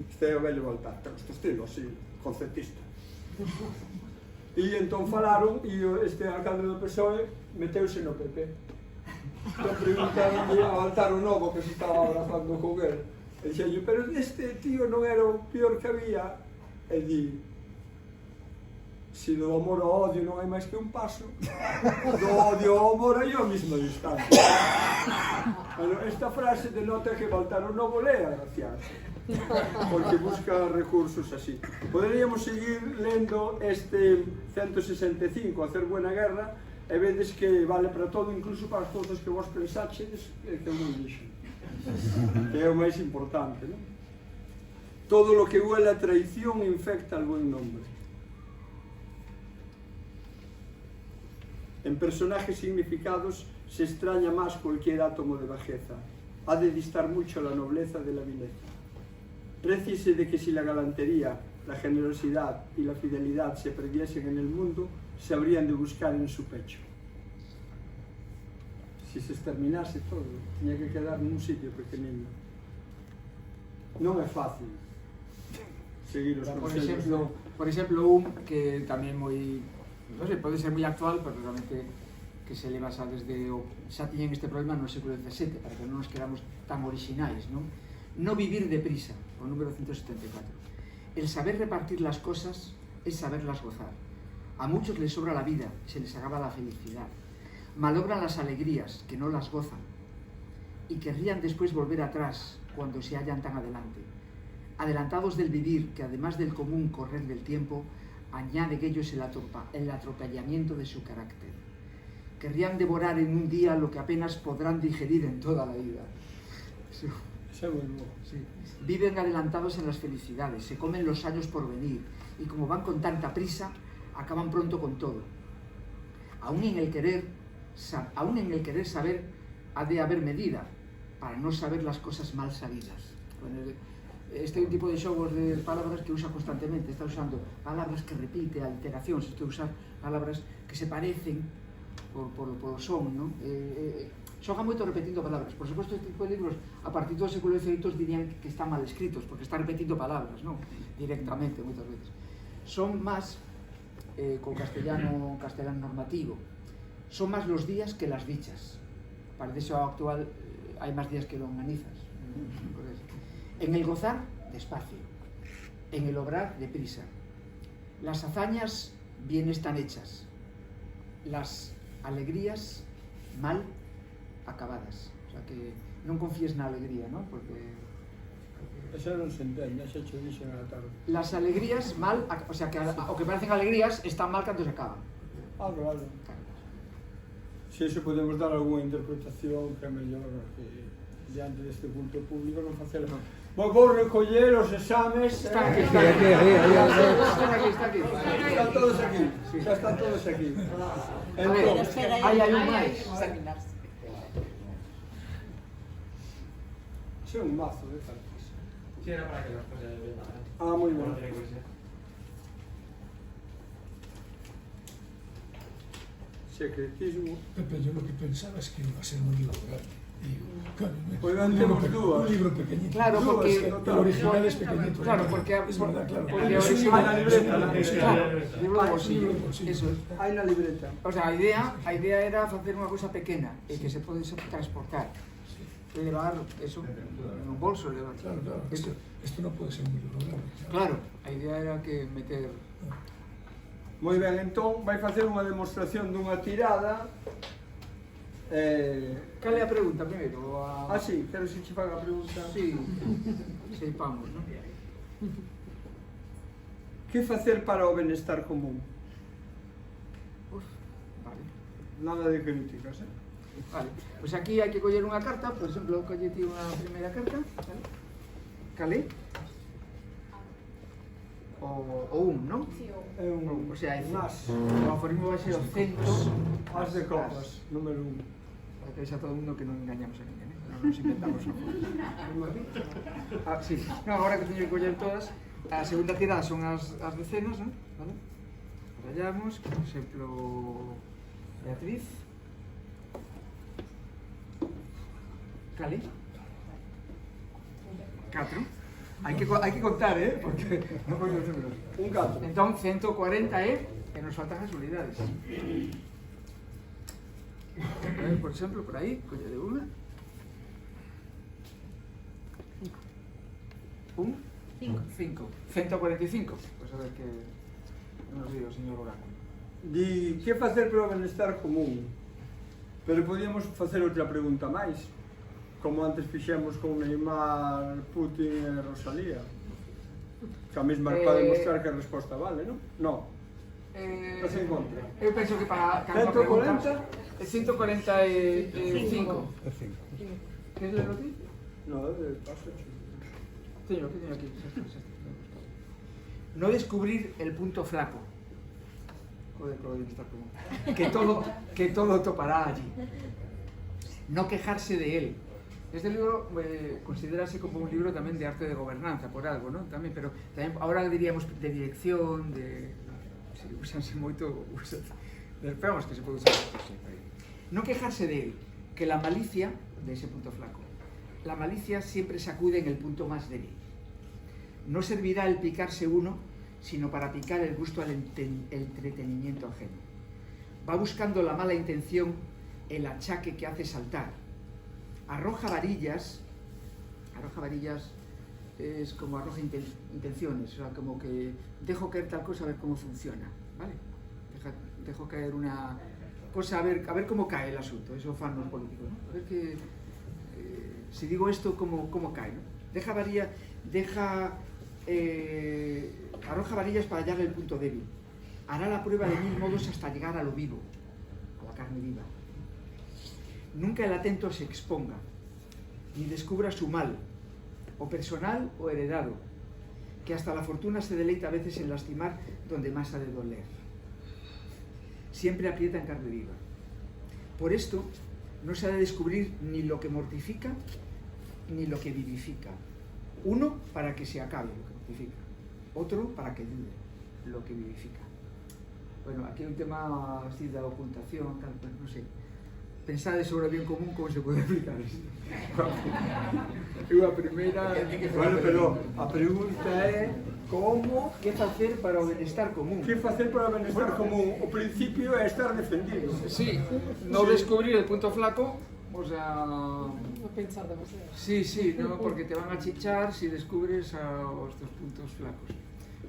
Este é o vello Baltar, ten este estilo así, conceptista. E entón falaron, e este alcalde do PSOE meteuse no PP. Entón preguntaronlle a Baltar o Novo, que se estaba abrazando con él, e dixenlle, pero este tío non era o pior que había, e di, si do amor ao odio non hai máis que un paso, do odio ao amor hai a mesma distancia. Bueno, esta frase denota que Baltar o Novo lea, gracias, porque busca recursos así. Poderíamos seguir lendo este 165, Hacer buena guerra, e vedes que vale para todo, incluso para as cousas que vos pensaxedes que non dixen, que é o máis importante, non? Todo lo que huele a traición infecta al buen nombre. En personajes significados se extraña más cualquier átomo de bajeza. Ha de distar mucho la nobleza de la vileza. Préciese de que si la galantería, la generosidad y la fidelidad se perdiesen en el mundo, se habrían de buscar en su pecho. Si se exterminase todo, tenía que quedar en un sitio pequenino. Non é fácil seguir os consellos. Por exemplo, un que tamén moi, non sei, pode ser moi actual, pero realmente que se leva xa desde xa tiñen este problema no século XVII, para que non nos quedamos tan orixinais, non? No vivir deprisa, o número 174. El saber repartir las cosas es saberlas gozar. A muchos les sobra la vida, se les acaba la felicidad. Malogran las alegrías, que no las gozan, y querrían después volver atrás cuando se hallan tan adelante. Adelantados del vivir, que además del común correr del tiempo, añade en ellos el atropellamiento de su carácter. Querrían devorar en un día lo que apenas podrán digerir en toda la vida. Sí. Viven adelantados en las felicidades, se comen los años por venir, y como van con tanta prisa, acaban pronto con todo. Aún en el querer saber, ha de haber medida, para no saber las cosas mal sabidas. Bueno, este é un tipo de xogos de palabras que usa constantemente, está usando palabras que repite, alteracións, está usando palabras que se parecen por son, non? Xoga moito repetindo palabras. Por suposto, este tipo de libros, a partir do século XVIII, dirían que están mal escritos, porque están repetindo palabras, non? Directamente, moitas veces. Son máis, con castellano normativo, son máis los días que las dichas. Para eso actual hai máis días que longanizas. En el gozar, despacio. En el obrar, deprisa. Las hazañas bien están hechas. Las alegrías mal acabadas. O sea que non confíes na alegría, ¿no? Porque Eso non se entende, xa che dixen a tarde. las alegrías mal, o sea que o que parecen alegrías están mal cando se acaban. Claro. Si eso podemos dar algunha interpretación que é mellor que diante deste culto público non facela. Vou recoller os exames. Está aquí. Están todos aquí. Xa están todos aquí. Entón, Hai un máis. é un mazo de cartas. Sí, era para que las cosas de verdad. Moi No ben. tiene que ser. Secretismo. Pepe, yo lo que pensaba es que iba a ser un libro grande. Digo, claro, Pues temos dúas. un libro pequeñito. Claro, porque El original es pequeñito. Claro, porque es verdad, claro. porque Es un libro de libreta, ¿no? Claro, libro de bolsillo. libro de bolsillo. Eso. Hai na libreta. O sea, a idea era facer unha cousa pequena e que se pode transportar. Levar eso en un bolso, levar. Claro, claro. Esto no puede ser un libro grande. Claro, a idea era que meter. Moi ben, entón vai facer unha demostración dunha tirada. Cal é a pregunta primeiro? Sí, quero se che faga a pregunta. Sí, seipamos, non? Que facer para o benestar común? Uf, vale. Nada de críticas, Vale, pois aquí hai que coller unha carta, por exemplo, colle ti unha primeira carta, vale? Cale? O un, non? É un O sea, as. o aforismo vai ser o cento. As de copas, número 1. Para que vexa todo o mundo que non engañamos a ninguén, non nos inventamos nada. Sí. No, agora que teño que coller todas, a segunda tirada son as decenas, non? Vale? Rayamos, por exemplo, Beatriz. Cali. 4. Hai que contar, porque non poño os números. Un 4. Entón, 140 e nos faltan as unidades. A ver, por exemplo, por aí, colle de unha. Un? 5. 145. Pois a ver que nos di o señor Oráculo. Di, que facer para o benestar común? Pero podíamos facer outra pregunta máis, como antes fixemos con Neymar, Putin e Rosalía. Que a mesma para demostrar que a resposta vale, non? Non. Estás en contra? Eu penso que para cada 140? 145. Queres lerlo ti? No, paso. Teño aquí. No descubrir el punto flaco. Joder, con el bienestar común. Que todo topará allí. No quejarse de él. Este libro considerase como un libro tamén de arte de gobernanza, por algo, ¿no? Tamén, pero tamén ahora diríamos de dirección, de... Si usanse moito... Pero vamos que se pode usar. No quejarse de él, que la malicia, de ese punto flaco, la malicia siempre sacude en el punto más débil. No servirá el picarse uno, sino para picar el gusto al entretenimiento ajeno. Va buscando la mala intención el achaque que hace saltar. Arroja varillas es como arroja intenciones, o sea, como que dejo caer tal cosa a ver cómo funciona, ¿vale? Dejo caer una cosa a ver cómo cae el asunto, eso fan los políticos, ¿no? A ver que, si digo esto, cómo cae, ¿no? Arroja varillas para hallar el punto débil. Hará la prueba de 1000 modos hasta llegar a lo vivo, a la carne viva. Nunca el atento se exponga, ni descubra su mal, o personal o heredado, que hasta la fortuna se deleita a veces en lastimar donde más ha de doler. Siempre aprieta en carne viva. Por esto, no se ha de descubrir ni lo que mortifica, ni lo que vivifica. Uno, para que se acabe lo que mortifica. Otro, para que dure lo que vivifica. Bueno, aquí hay un tema así de ocultación, tal, pues, no sé. Pensade sobre o bien común, como se pode aplicar isto. Eu a primeira... Bueno, pero a pregunta é como... Que facer para o benestar común? Que facer para o benestar común? O principio é estar defendido. Sí, no descubrir el punto flaco, o sea... No pensar demasiado. Sí, no, porque te van a chichar si descubres os tus puntos flacos.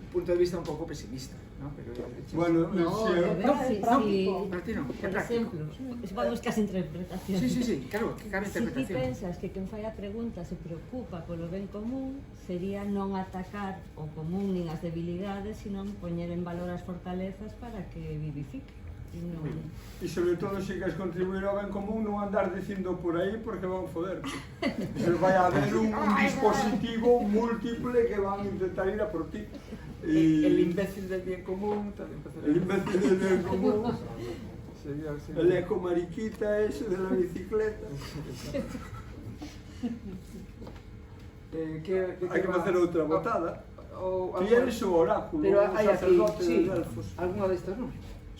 Un punto de vista un pouco pesimista, ¿no? Pero Bueno, No, si de verdad, sí, para ti no, por é práctico. exemplo, vamos cas interpretacións. Sí, claro, que cabe Si ti interpretación. pensas que quen fai a pregunta se preocupa polo ben común, sería non atacar o común nin as debilidades, sino poñer en valor as fortalezas para que vivifique. E sobre todo se queres contribuir ao ben común, non andar dicindo por aí porque van foder. Vai haber un dispositivo múltiple que van a intentar ir a por ti. El imbécil del bien común tamén El imbécil del bien común. Sería El eco mariquita ese de la bicicleta. Hai que facer outra botada. Ti eres o oráculo, pero o hai aquí, sacerdote sí, de Delfos. alguna destas non?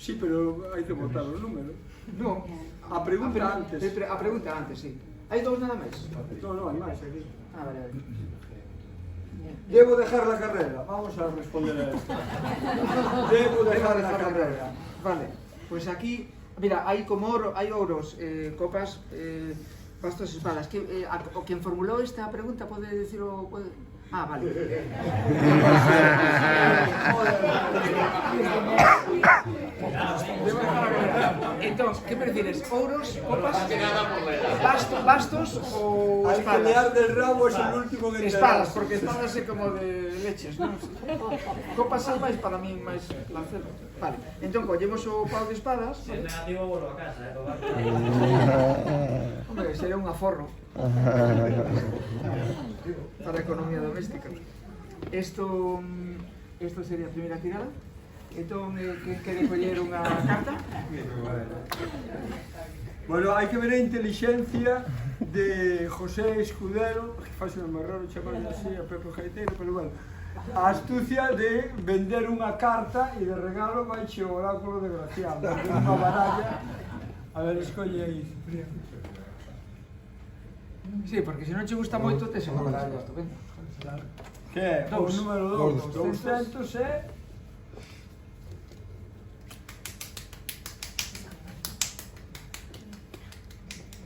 Sí, pero hai que botar os números. Non. A pregunta antes. A pregunta antes, sí. Hai dous nada máis? No, hai máis aquí. Vale. Debo dejar la carrera. Vamos a responder a esto. Debo dejar la carrera. Vale, pues aquí, mira, hai como hai ouros, copas, bastos, espadas. O quen formulou esta pregunta pode decirlo... Ah, vale. Entón, que prefieres? Ouros, copas, bastos ou Hay que espadas? lear del rabo es el último que Espadas, porque espadas é como de leches, non? Copas é máis para mí máis placer. Vale, entón collemos o pau de espadas. Si es negativo, vuelvo a casa, Hombre, sería un aforro. Para a economía doméstica. Esto sería a primeira tirada. Entón, quen quere coller unha carta? Bueno, hai que ver a inteligencia de José Escudero, que faz un raro chamarle así a Pepe Gaiteiro, pero bueno, a astucia de vender unha carta e de regalo vai o oráculo de Graciano, unha baralla. A ver, escolle aí, Cipriano. Sí, porque se non che gusta moito, tes unha baralla estupenda. Que é? O Dous. número 2, 200 e...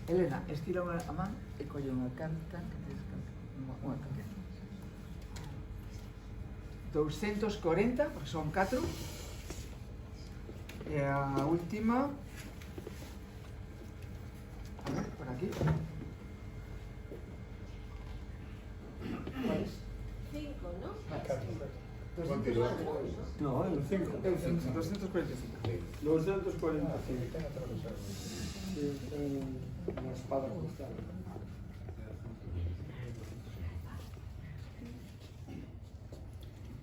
Elena, estira a man e colle unha carta que tens unha carta. 240, porque son 4. E a última... A ver, por aquí. ¿Cuál es? 5, ¿no? No, el 5. 245. 245. Sí, una espada costal.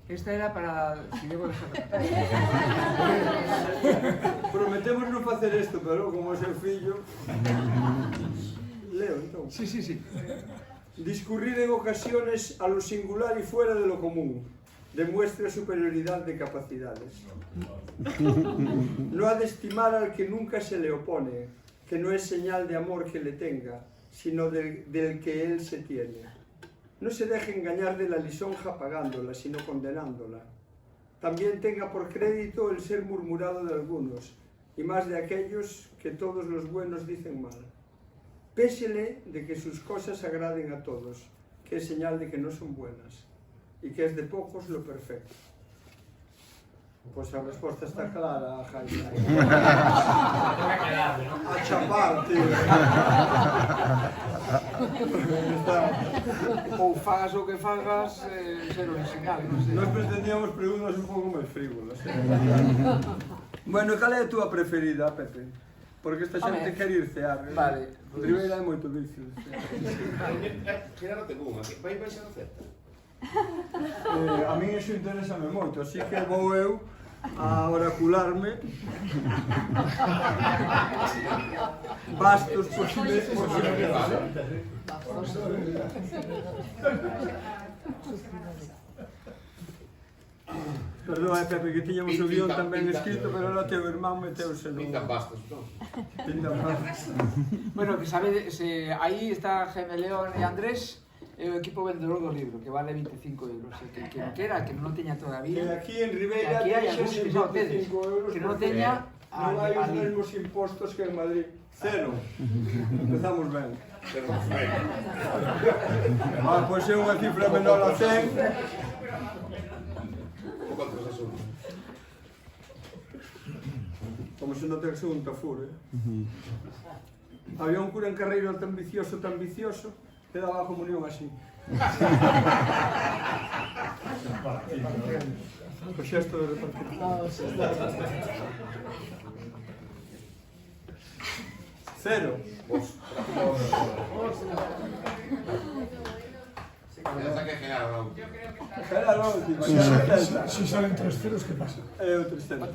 Esta era para... Si debo dejar... Prometemos non facer isto, pero como é seu fillo... Leo, entón. Sí. Discurrir en ocasiones a lo singular y fuera de lo común demuestra superioridad de capacidades. No ha de estimar al que nunca se le opone, que no es señal de amor que le tenga, sino del que él se tiene. No se deje engañar de la lisonja pagándola, sino condenándola. También tenga por crédito el ser murmurado de algunos, y más de aquellos que todos los buenos dicen mal. Pésele de que sus cosas agraden a todos, que es señal de que no son buenas, y que es de pocos lo perfecto. Pues a resposta está clara, Jaime. A chapar, tío. Ou fagas o que fagas, ser original, non sei. Nos pretendíamos preguntas un pouco máis frívolas. Bueno, cal é a túa preferida, Pepe? Porque esta xente quere ir cear. Vale. Ribeira é moito vicio. Claro, tengo unha. Vai baixar a oferta. A min iso interésame moito, así que vou eu a oracularme. Bastos posibles. Perdón, Pepe, que tiñamos o guión tamén escrito, pero ahora teu irmán meteuse no... Pintan bastos, non? Pintan bastos. Bueno, que sabe, aí está Jaime León e Andrés, é o equipo vendedor do libro, que vale 25 euros. Que non quera, que non teña Que todavía. aquí en Ribeira Aquí hai algún deixase que non tedes, 25 euros que non porque teña non hai os mesmos impostos que en Madrid. Cero. Empezamos ben. Pois é unha cifra menor a 100. O contra os asuntos. Como se non ten un tafur, Había un cura en Carreiro tan vicioso, que daba a comunión así. O xesto de repartir. Cero. Esa que generaron. Era a última. Si salen 3 ceros, ¿qué pasa? É o 300.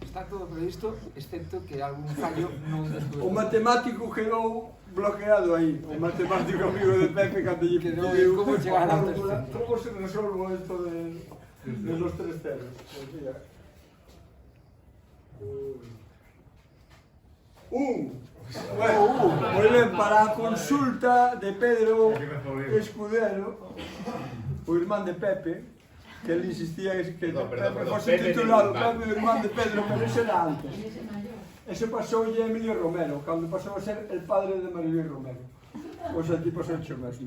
Está todo previsto, excepto que algún fallo non despois. O matemático quedou bloqueado aí. O matemático amigo de Pepe cando lle Quedou pediu como chegar ao como se resolvo esto de los 3 ceros. Bueno, moi ben, para a consulta de Pedro Escudero, o irmán de Pepe, que él insistía que Pepe fose titulado Pepe, o irmán de Pedro, pero ese era antes. Ese pasou a Emilio Romero, cando pasou a ser el padre de Marilén Romero. Pois aquí pasou o mesmo.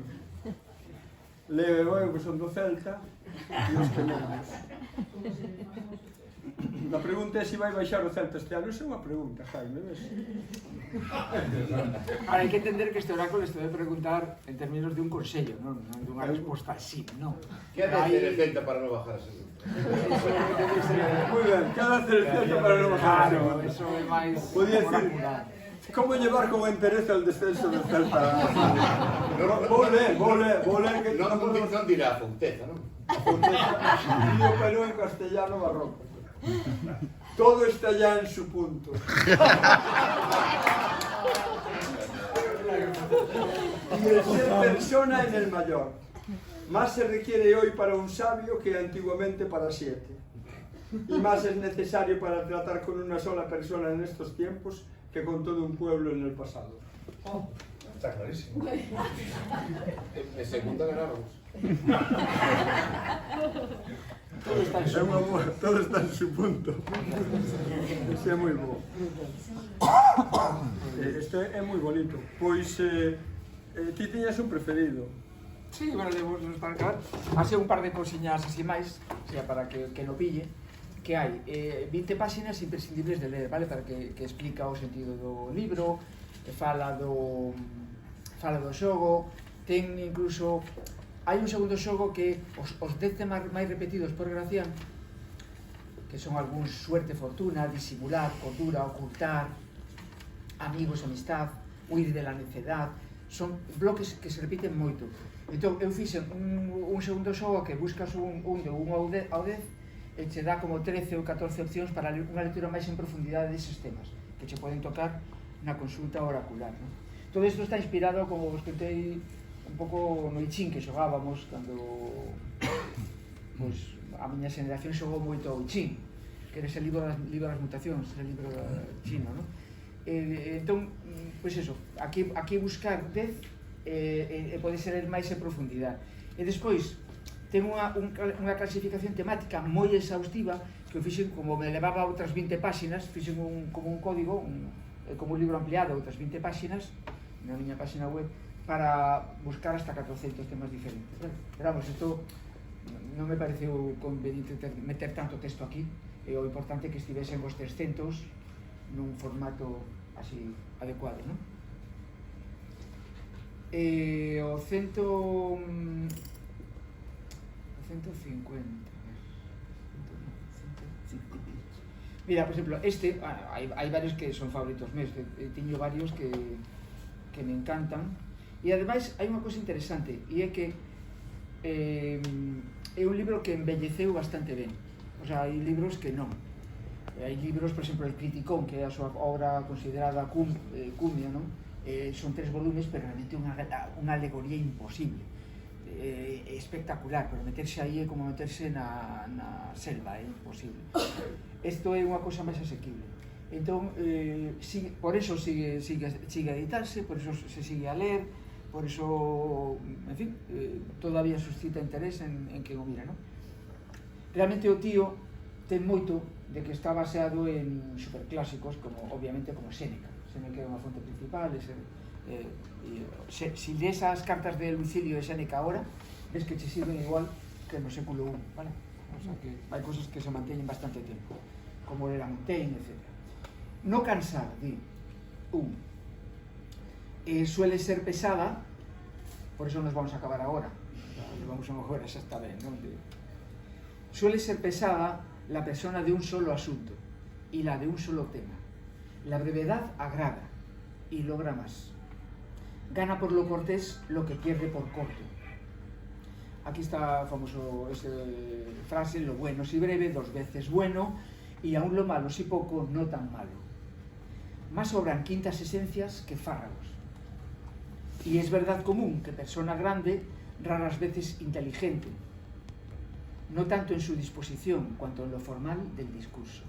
Leo e eu, que son do Celta, e os tenemos. A pregunta é se vai baixar o Celta este ano. Esa é unha pregunta, Jaime, ves? Ahora, hai que entender que este oráculo se debe preguntar en términos de un consello, non de unha resposta así, non? Que ha de hacer el Celta para non bajar a segundo? Moi ben, que ha de hacer el Celta para non bajar? Claro, eso é máis Podía decir, oracular. ¿Cómo llevar con entereza el descenso del Celta? Vou ler que Non dirá a Fonteza, non? Lío pero en castellano barroco. Todo está ya en su punto. Y el ser persona en el mayor. Más se requiere hoy para un sabio que antiguamente para 7. Y más es necesario para tratar con una sola persona en estos tiempos que con todo un pueblo en el pasado. Está clarísimo. En segunda ganamos. Todo está en su punto. Ese é moi bo. Este é moi bonito. Pois, ti tiñas un preferido. Sí, bueno, debemos para acabar. Así un par de cosiñas así máis, sea para que no pille, que hai 20 páxinas imprescindibles de ler, vale? Para que explica o sentido do libro, que fala do xogo, ten incluso... Hai un segundo xogo que os 10 temas máis repetidos por Gracián, que son algúns suerte, fortuna, disimular, cordura, ocultar, amigos, amistad, huir de la necedad, son bloques que se repiten moito. Entón, eu fixen un segundo xogo que buscas un de 1 ao 10 e che dá como 13 ou 14 opcións para unha lectura máis en profundidade deses temas que che poden tocar na consulta oracular, non? Todo isto está inspirado, como vos contei, un pouco no I Ching que xogábamos cando a miña xeneración xogou moito o I Ching, que era ese libro das mutacións, ese libro chino, non? Entón, pois eso, aquí buscar 10 e pode ser máis en profundidade. E despois, ten unha clasificación temática moi exhaustiva que eu fixen, como me levaba outras 20 páxinas, fixen como un código, como un libro ampliado, outras 20 páxinas na miña páxina web, para buscar hasta 400 temas diferentes. Pero vamos, isto non me pareceu conveniente meter tanto texto aquí, e o importante é que estivesen os 300 nun formato así adecuado, non? E o 150... Mira, por exemplo, este, hai varios que son favoritos meus, teño varios que me encantan. E ademais hai unha cosa interesante, e é que é un libro que embelleceu bastante ben. O sea, hai libros que non. Hai libros, por exemplo, El Criticón, que é a súa obra considerada cumia, non? Son 3 volumes, pero realmente unha alegoría imposible. Espectacular, pero meterse aí é como meterse na selva, é imposible. Isto é unha cosa máis asequible. Entón, por eso sigue a editarse, por eso se sigue a ler, por eso, en fin, todavía suscita interés en que o mira, non? Realmente o tío ten moito de que está baseado en superclásicos, como, obviamente, como Séneca. Séneca é unha fonte principal, si lees as cartas de Lucilio e Séneca ahora, ves que che sirven igual que no século I, vale? O sea, que hai cosas que se manteñen bastante tempo, como era Montaigne, etc. No cansar, di, suele ser pesada, por eso nos vamos a acabar ahora, vamos a mejor, esa está bien, ¿no? Suele ser pesada la persona de un solo asunto y la de un solo tema. La brevedad agrada y logra más. Gana por lo cortés lo que pierde por corto. Aquí está famoso esa frase, lo bueno si breve, 2 veces bueno, y aún lo malo si poco, no tan malo. Más sobran quintas esencias que fárragos. Y es verdad común que persona grande, raras veces inteligente, no tanto en su disposición cuanto en lo formal del discurso.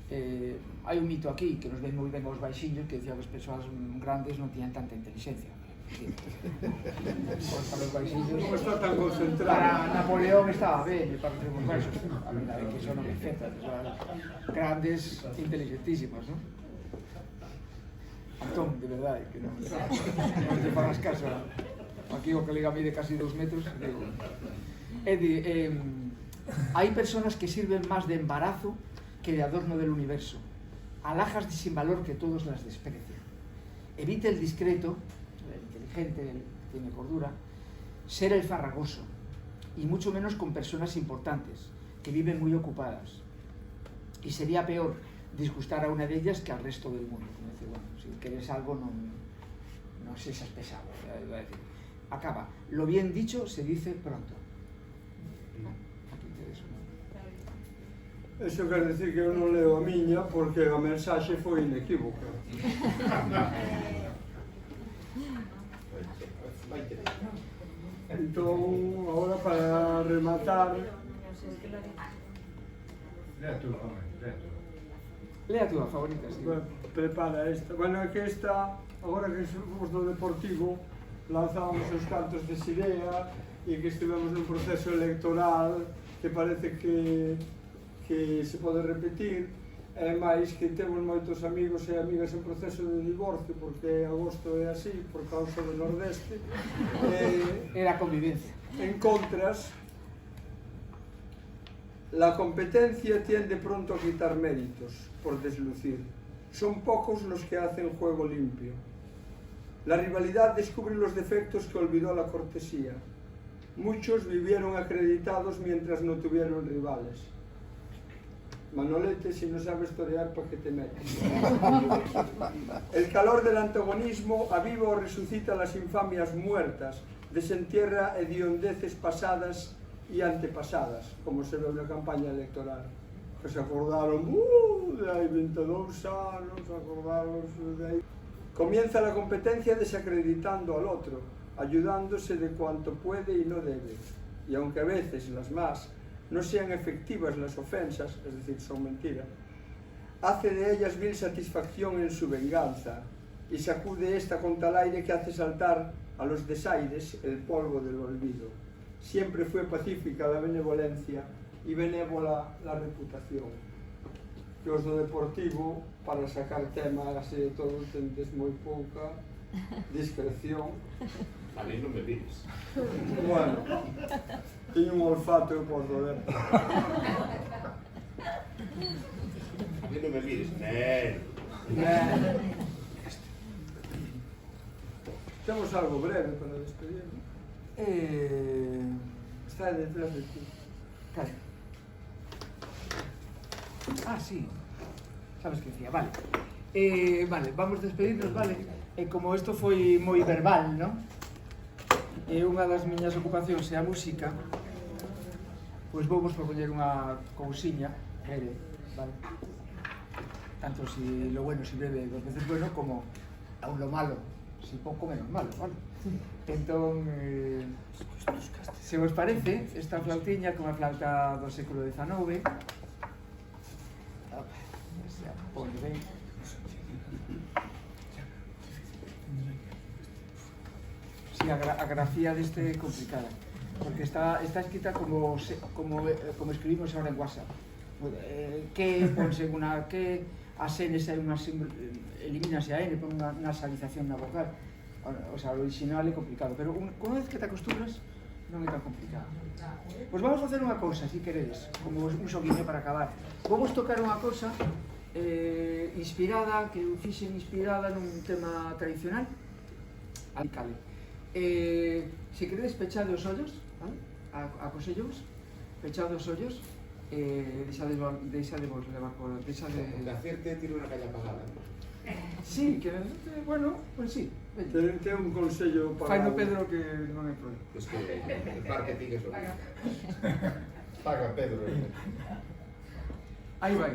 Hai un mito aquí que nos ven moi ben os baixinhos, que decía que as persoas grandes non tiñan tanta inteligencia. Para os baixinhos, Non está tan concentrado. para Napoleón estaba ben, e para os baixos, a verdade é que iso non é certo, grandes, inteligentísimas, non? Antón, de verdade, que non te fagas caso. Aquí o colega mide casi 2 metros. Hai personas que sirven máis de embarazo que de adorno del universo. Alhajas de sin valor que todos las desprecian. Evite el discreto, el inteligente, el que tiene cordura, ser el farragoso, y mucho menos con personas importantes, que viven muy ocupadas. Y sería peor disgustar a una de ellas que al resto del mundo. Como decir, bueno, si queres algo non sexas pesado. Iba a decir. Acaba. Lo bien dicho se dice pronto. Aquí tedes un... Eso quer decir que eu non leo a miña porque a mensaxe foi inequívoca. Entón, agora para rematar, Lea a túa favorita, sí. prepara esta. Bueno, é que esta, agora que somos do Deportivo, lanzamos os cantos de Sirea e que estivemos nun proceso electoral que parece que se pode repetir, e máis que temos moitos amigos e amigas en proceso de divorcio, porque agosto é así, por causa do Nordeste. Era convivencia. En contras, la competencia tiende pronto a quitar méritos por deslucir. Son pocos los que hacen juego limpio. La rivalidad descubre los defectos que olvidó la cortesía. Muchos vivieron acreditados mientras no tuvieron rivales. Manolete, si no sabes torear, ¿para qué te metes? El calor del antagonismo aviva o resucita las infamias muertas, desentierra hediondeces pasadas y antepasadas, como se ve en la campaña electoral. Que se acordaron, de ahí 22 años, acordaron de ahí. Comienza la competencia desacreditando al otro, ayudándose de cuanto puede y no debe. Y aunque a veces las más no sean efectivas las ofensas, es decir, son mentiras, hace de ellas vil satisfacción en su venganza y sacude esta con tal aire que hace saltar a los desaires el polvo del olvido. Siempre fue pacífica la benevolencia y benévola la reputación. Que os do Deportivo, para sacar tema así de todo, tendes moi pouca discreción. A mí non me mires. Bueno, teño un olfato eu podo ver. A mí non me mires. Temos algo breve para despedir. Está detrás de ti. Cale. Ah, sí. Sabes que decía, vale. Vale, vamos a despedirnos, vale. Como isto foi moi verbal, non? E unha das miñas ocupacións é a música, pois vou vos propoñer unha cousiña, vale? Tanto si lo bueno, si breve, dos veces bueno, como aún lo malo, si pouco menos malo, vale? Entón, se vos parece, esta flautiña, que é unha flauta do século XIX, pode ben. Sí, a grafía deste é complicada, porque está escrita como escribimos ahora en WhatsApp. Que ponse unha que as N's hai unha elimínase a N, pon unha nasalización na vocal. O sea, o original é complicado, pero unha vez que te acostumbras non é tan complicado. Pois vamos a facer unha cousa, se queredes, como un xoguiño para acabar. Vamos tocar unha cousa inspirada, que eu fixen inspirada nun tema tradicional, Alicale. Se queredes pechade os ollos, vale? Aconsellos, pechade os ollos, deixade vos levar por... De hacerte tiene una calle apagada. Sí, que, bueno, pues sí. Ten un consello para... Fai no Pedro que non é problema. Es que el marketing es lo mismo. Paga Pedro. Aí vai.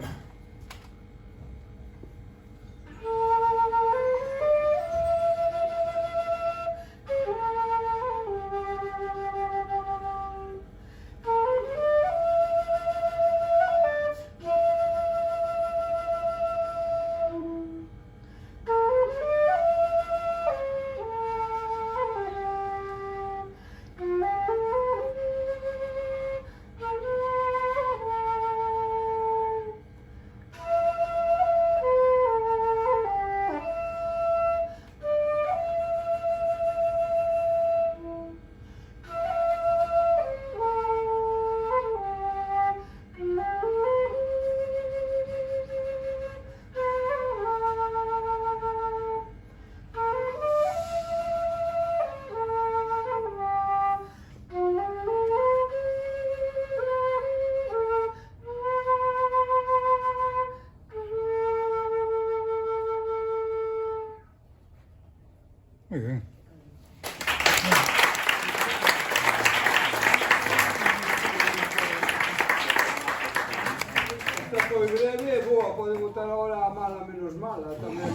contar ahora a mala menos mala tamén.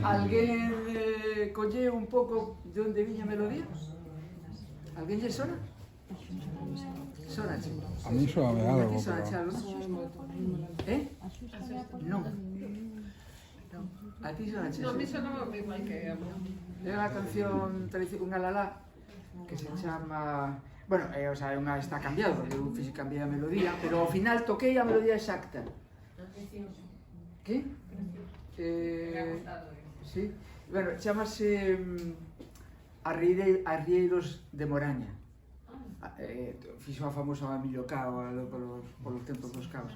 Alguén colleu un pouco de onde viña a melodía? Alguén lle sona? Sonache? A mí suave algo, A ti sonache pero... algo? Non. A ti sonache? No, a mí sonaba igual que a mí. É unha canción, unha lalá, que se chama... Bueno, o sea, está cambiado, porque eu fixe cambiar a melodía, pero ao final toquei a melodía exacta. Que? Sí. Bueno, chamase Arrieiros de Moraña. Fixo a famosa Emilio Cao polos tempos dos Caos.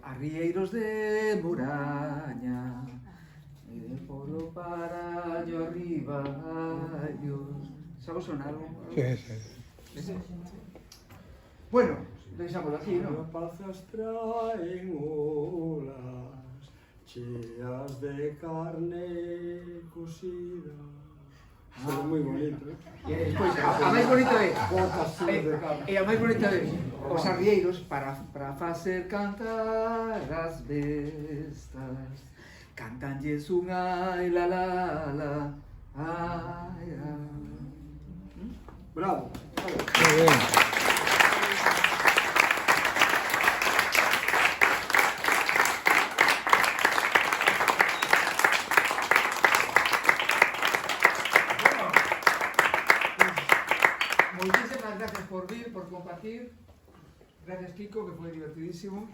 Arrieiros de Moraña, polo parallo arriba, sabes sonar algo? Sí. Bueno, deixámoslo aquí, non? As palzas traen olas cheas de carne cocida. É moi bonito, E despois, a máis bonito é a máis bonito é os arrieiros para facer cantar as bestas, cantanlles unha ai la la la ai ai. Bravo. Muy bien. Muchísimas gracias por vir, por compartir. Gracias, Kiko, que foi divertidísimo.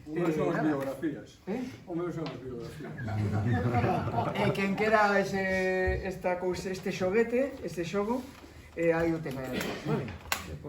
O meu son as biografías. O meu son as biografías. Quen quera este xoguete, este xogo, aí o ten aí. Vale.